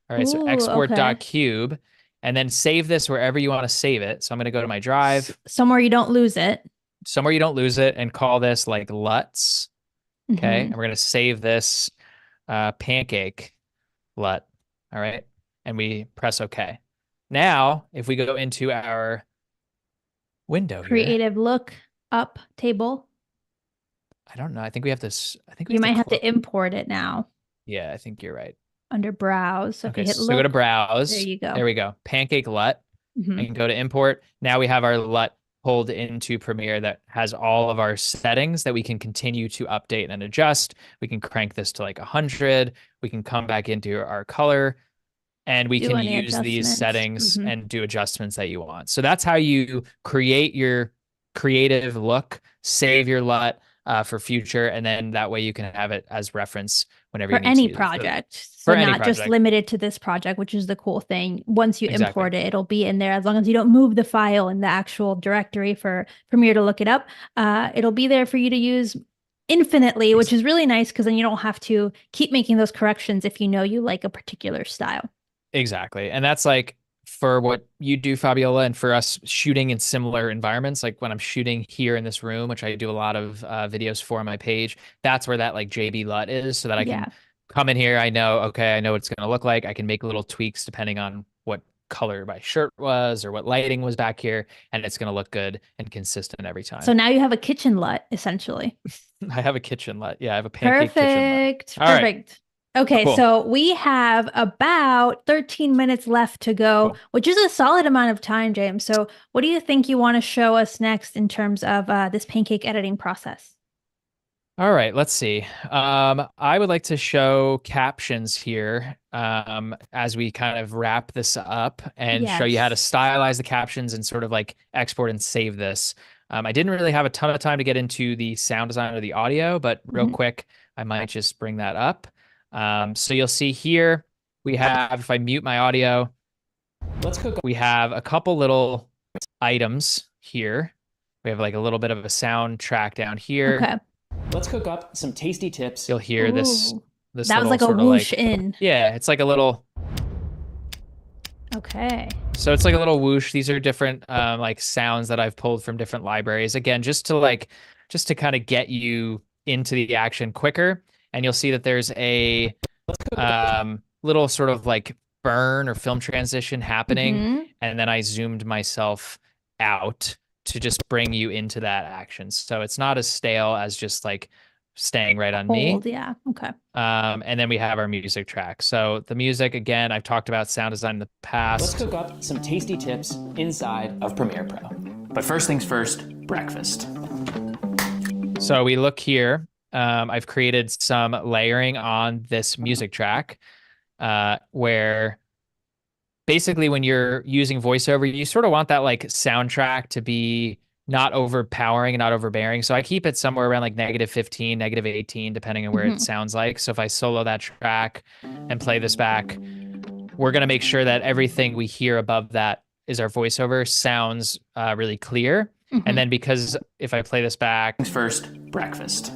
All right, so Ooh. Okay. export.cube, and then save this wherever you want to save it. So I'm gonna go to my drive, Somewhere you don't lose it. somewhere you don't lose it, and call this like LUTs, okay, Hmm. and we're gonna save this pancake LUT. All right, and we press OK. Now, if we go into our window here, Creative look up table. I don't know. I think we have this. I think we You have to might have close. to import it now Yeah, I think you're right. under browse. So if you Okay, hit so go to look, there browse. you go. There we go. Pancake LUT Hmm. and go to import. Now we have our LUT pulled into Premiere that has all of our settings that we can continue to update and adjust. We can crank this to like 100. We can come back into our color and we Do can any use these adjustments. settings Hmm. and do adjustments that you want. So that's how you create your creative look, save your LUT for future, and then that way you can have it as reference whenever For you need to any use it project. So for any not just project. limited to this project, which is the cool thing. Once you Exactly. import it, it'll be in there as long as you don't move the file in the actual directory for Premiere to look it up. It'll be there for you to use infinitely, which is really nice because then you don't have to keep making those corrections if you know you like a particular style. Exactly. And that's like for what you do, Fabiola, and for us shooting in similar environments, like when I'm shooting here in this room, which I do a lot of videos for on my page, that's where that like JB LUT is so that I can Yeah. come in here. I know, okay, I know what it's going to look like. I can make little tweaks depending on what color my shirt was or what lighting was back here, and it's going to look good and consistent every So time. now you have a kitchen LUT essentially. I have a kitchen LUT. Yeah, I have a pancake kitchen LUT. Perfect. All right, Perfect. Okay, cool. so we have about 13 minutes left to go, Cool. which is a solid amount of time, James. So, what do you think you want to show us next in terms of this pancake editing process? All right, let's see. I would like to show captions here as we kind of wrap this up and show you how to Yes. stylize the captions and sort of like export and save this. I didn't really have a ton of time to get into the sound design or the audio, but real Mhm. quick, I might just bring that up. So you'll see here we have, if I mute my audio, Let's cook. we have a couple little items here. We have like a little bit of a sound track down here. Okay. Let's cook up some tasty tips. You'll hear this Ooh. this That was little like a sort of whoosh like, in. yeah, it's like a little, Okay. so it's like a little whoosh. These are different like sounds that I've pulled from different libraries. Again, just to kind of get you into the action quicker. And you'll see that there's a little sort of like burn or film transition happening. Mhm. And then I zoomed myself out to just bring you into that action. So it's not as stale as just like staying right on me. Hold, yeah. Okay. And then we have our music track. So the music, again, I've talked about sound design in the past. Let's cook up some tasty tips inside of Premiere Pro. But first things first, breakfast. So we look here. I've created some layering on this music track where basically when you're using voiceover, you sort of want that like soundtrack to be not overpowering and not overbearing. So I keep it somewhere around like -15, -18, depending on where it sounds like. So if I solo that track and play this back, we're going to make sure that everything we hear above that is our voiceover sounds really clear. And then because if I play this back, Things first, breakfast.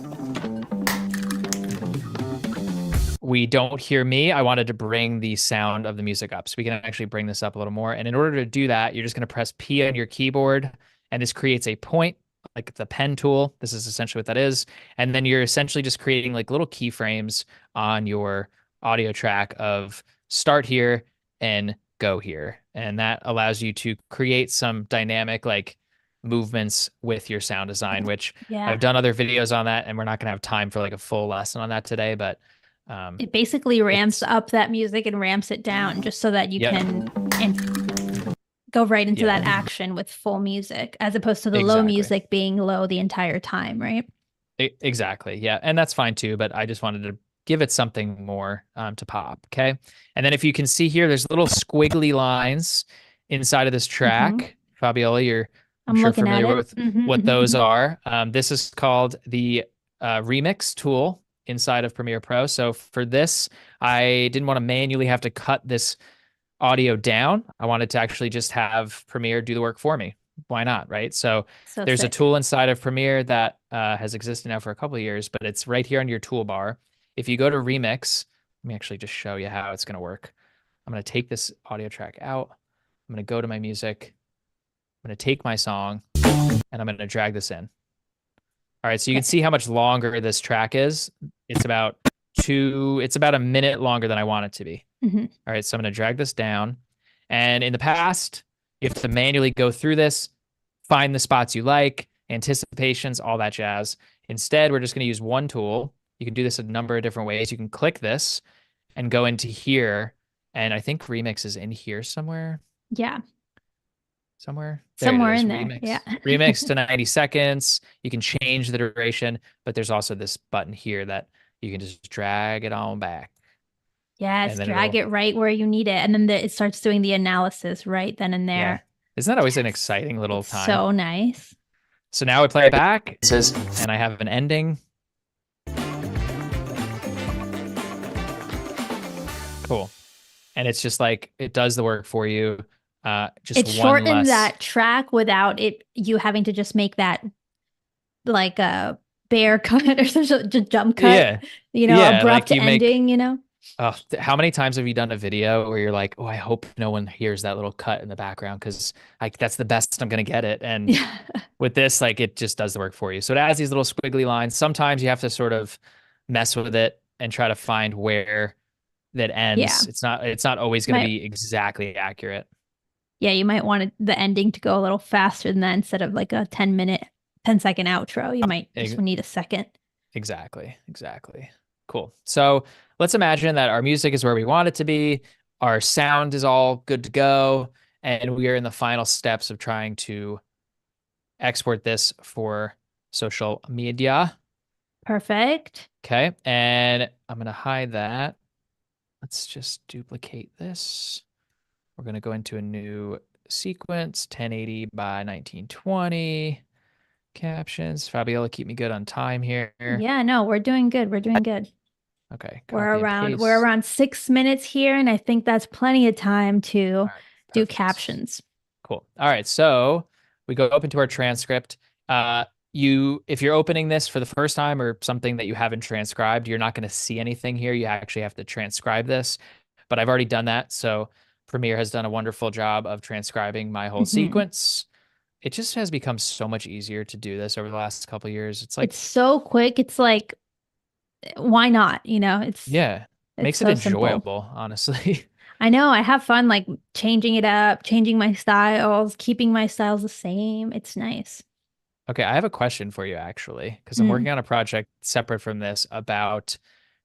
we don't hear me. I wanted to bring the sound of the music up. So we can actually bring this up a little more. And in order to do that, you're just going to press P on your keyboard, and this creates a point, like the pen tool. This is essentially what that is. And then you're essentially just creating like little keyframes on your audio track of start here and go here. And that allows you to create some dynamic like movements with your sound design, which I've done other videos on that, and we're not going to have time for like a full lesson on that today, but it basically ramps up that music and ramps it down just so that you can go right into that action with full music, as opposed to the low music being low the entire time, right? Exactly. Yeah. And that's fine too, but I just wanted to give it something more to pop. Okay. And then if you can see here, there's little squiggly lines inside of this track. Fabiola, I'm sure familiar with what those are. This is called the remix tool inside of Premiere Pro. So for this, I didn't want to manually have to cut this audio down. I wanted to actually just have Premiere do the work for me. Why not, right? So there's a tool inside of Premiere that has existed now for a couple of years, but it's right here on your toolbar. If you go to Remix, let me actually just show you how it's going to work. I'm going to take this audio track out. I'm going to go to my music. I'm going to take my song, and I'm going to drag this in. All right, so you can see how much longer this track is. It's about a minute longer than I want it to be. All right, so I'm going to drag this down. And in the past, you have to manually go through this, find the spots you like, anticipations, all that jazz. Instead, we're just going to use one tool. You can do this a number of different ways. You can click this and go into here. And I think Remix is in here somewhere. Yeah. Somewhere in there. Remix. Yeah. Remix to 90 seconds. You can change the duration, but there's also this button here that you can just drag it on back. Yes, drag it right where you need it. And then it starts doing the analysis right then and there. Yeah. Isn't that always an exciting little time? So nice. So now we play it back, and I have an ending. Cool. And it's just like, it does the work for you. Just it shortened that track without you having to just make that like a bear cut or such a jump cut, abrupt like ending, how many times have you done a video where you're like, oh, I hope no one hears that little cut in the background because that's the best I'm going to get it. And with this, like, it just does the work for you. So it adds these little squiggly lines. Sometimes you have to sort of mess with it and try to find where that ends. It's not always going to be exactly accurate. Yeah, you might want the ending to go a little faster than that. Instead of like a 10-second outro, you might just need a second. Exactly. Cool. So let's imagine that our music is where we want it to be. Our sound is all good to go. And we are in the final steps of trying to export this for social media. Perfect. Okay. And I'm going to hide that. Let's just duplicate this. We're going to go into a new sequence, 1080 by 1920. Captions. Fabiola, keep me good on time here. Yeah, no, we're doing good. Okay. We're around 6 minutes here, and I think that's plenty of time to do captions. Cool. All right. So we go up into our transcript. if you're opening this for the first time or something that you haven't transcribed, you're not going to see anything here. You actually have to transcribe this, but I've already done that. So Premiere has done a wonderful job of transcribing my whole Mhm. sequence. It just has become so much easier to do this over the last couple of years. It's It's like, so quick. It's like, why not? yeah, It's makes it so simple. enjoyable, honestly. I know I have fun like changing it up, changing my styles, keeping my styles the same. It's nice. Okay, I have a question for you actually, because I'm Mm. working on a project separate from this about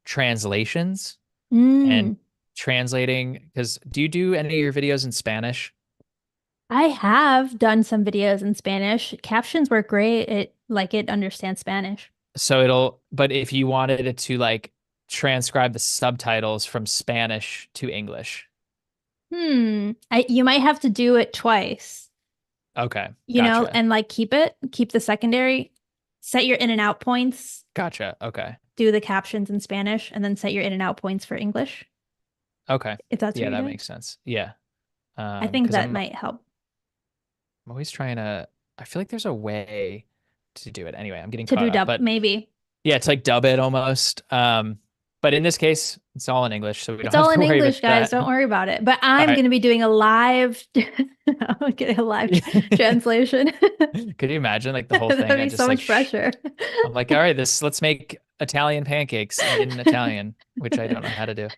translations and Mm. translating. Because do you do any of your videos in Spanish? I have done some videos in Spanish. Captions work great. It understands Spanish. So but if you wanted it to like transcribe the subtitles from Spanish to English. You might have to do it twice, Okay, gotcha. and like keep the secondary, set your in and out points, Gotcha. Okay. do the captions in Spanish, and then set your in and out points for English, Okay. if that's what Yeah, you're that doing. makes sense. Yeah. I think Because that might help I'm always trying to, I feel like there's a way to do it. Anyway, I'm getting to caught do up. dub, But maybe. yeah, it's like dub it almost. But in this case, it's all in English, so we It's don't have all to in worry about English, guys. that. Don't worry about it. But All I'm right. going to be doing a live, I'm getting a live translation. Could you imagine like the whole That would thing? be I so just like much pressure. I'm like, all right, let's make Italian pancakes in Italian, which I don't know how to do.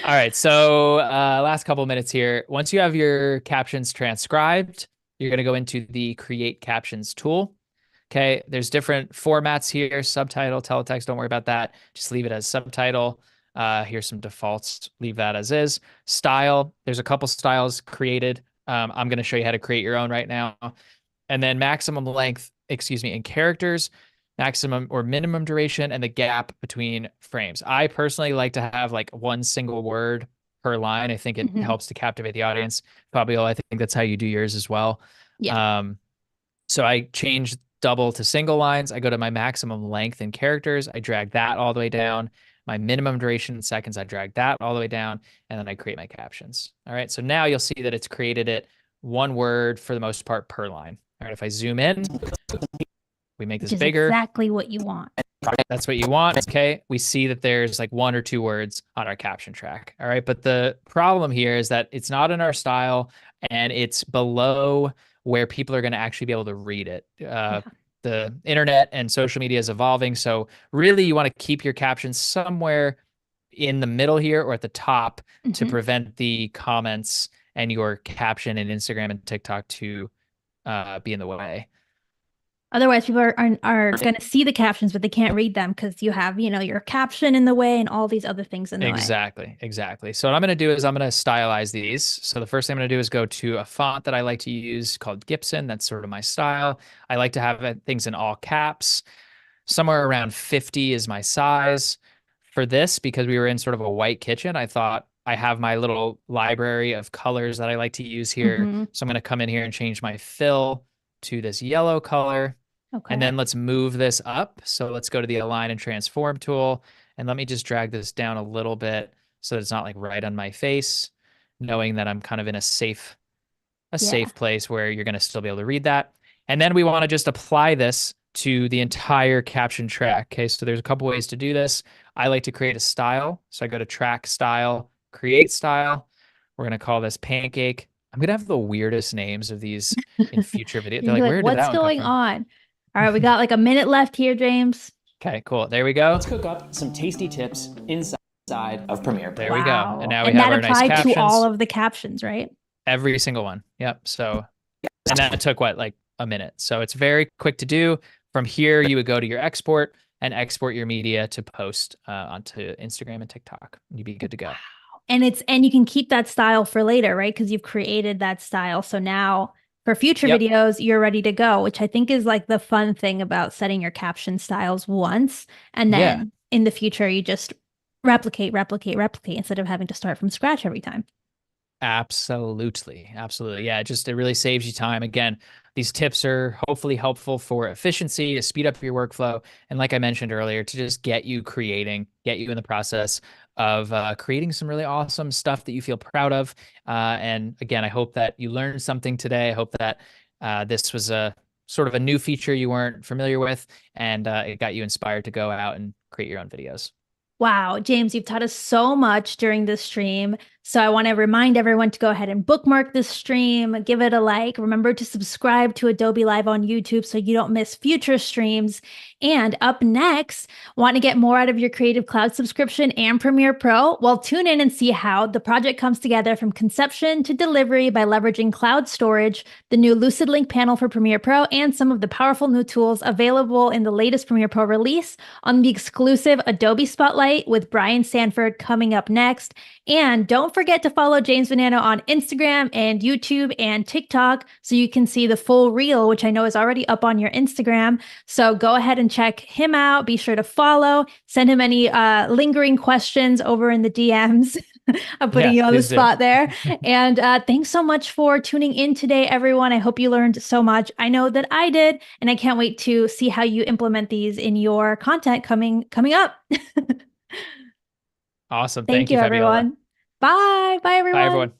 All right, so last couple minutes here. Once you have your captions transcribed, you're going to go into the Create Captions tool. Okay, there's different formats here, subtitle, teletext, don't worry about that. Just leave it as subtitle. Here's some defaults, leave that as is. Style, there's a couple styles created. I'm going to show you how to create your own right now. And then maximum length, excuse me, in characters, maximum or minimum duration, and the gap between frames. I personally like to have like one single word per line. I think it Hmm. helps to captivate the audience. Fabio, I think that's how you do yours as well. Yeah. Um, so I change double to single lines. I go to my maximum length in characters. I drag that all the way down. My minimum duration in seconds, I drag that all the way down. And then I create my captions. All right. So now you'll see that it's created it one word for the most part per line. All right. If I zoom in, we make Which this is bigger. exactly what you want. That's what you want. Okay. We see that there's like one or two words on our caption track. All right. But the problem here is that it's not in our style and it's below where people are going to actually be able to read it. Yeah. The internet and social media is evolving. So, really, you want to keep your captions somewhere in the middle here or at the top to Hmm. prevent the comments and your caption in Instagram and TikTok to be in the way. Otherwise, people are going to see the captions, but they can't read them because you have, your caption in the way and all these other things in the way. Exactly, exactly. So what I'm going to do is I'm going to stylize these. So the first thing I'm going to do is go to a font that I like to use called Gibson. That's sort of my style. I like to have things in all caps. Somewhere around 50 is my size. For this, because we were in sort of a white kitchen, I thought I have my little library of colors that I like to use here. Hmm. So I'm going to come in here and change my fill to this yellow color. And Okay. then let's move this up. So let's go to the Align and Transform tool. And let me just drag this down a little bit so that it's not like right on my face, knowing that I'm kind of in a Yeah. safe place where you're going to still be able to read that. And then we want to just apply this to the entire caption track. Okay, so there's a couple ways to do this. I like to create a style. So I go to track style, create style. We're going to call this pancake. I'm going to have the weirdest names of these in future videos. They're You'd be like, like, where did what's that one come going from? on? All right, we got like a minute left here, James. Okay, cool. There we go. Let's cook up some tasty tips inside of Premiere Pro. There we go. And Wow. now we And have that our nice applied to all captions. of the captions, right? Every single one. Yep. So, and that took what, like a minute. So it's very quick to do. From here, you would go to your export and export your media to post onto Instagram and TikTok. You'd be good to go. And you can keep that style for later, right? Because you've created that style. So now for future Yep. videos, you're ready to go, which I think is like the fun thing about setting your caption styles once. And Yeah. then in the future, you just replicate instead of having to start from scratch every time. Absolutely. Absolutely. Yeah. It really saves you time. Again, these tips are hopefully helpful for efficiency, to speed up your workflow. And like I mentioned earlier, to just get you creating, get you in the process of creating some really awesome stuff that you feel proud of. And again, I hope that you learned something today. I hope that this was sort of a new feature you weren't familiar with, and it got you inspired to go out and create your own videos. Wow, James, you've taught us so much during this stream. So I want to remind everyone to go ahead and bookmark this stream, give it a like. Remember to subscribe to Adobe Live on YouTube so you don't miss future streams. And up next, want to get more out of your Creative Cloud subscription and Premiere Pro? Well, tune in and see how the project comes together from conception to delivery by leveraging cloud storage, the new Lucid Link panel for Premiere Pro, and some of the powerful new tools available in the latest Premiere Pro release on the exclusive Adobe Spotlight with Brian Sanford coming up next. And don't forget to follow James Bonanno on Instagram and YouTube and TikTok so you can see the full reel, which I know is already up on your Instagram. So go ahead and check him out. Be sure to follow. Send him any lingering questions over in the DMs. I'm putting you on the spot there. And thanks so much for tuning in today, everyone. I hope you learned so much. I know that I did, and I can't wait to see how you implement these in your content coming up. Awesome. Thank you, Fabiola. everyone. Bye. Bye, everyone. Bye, everyone.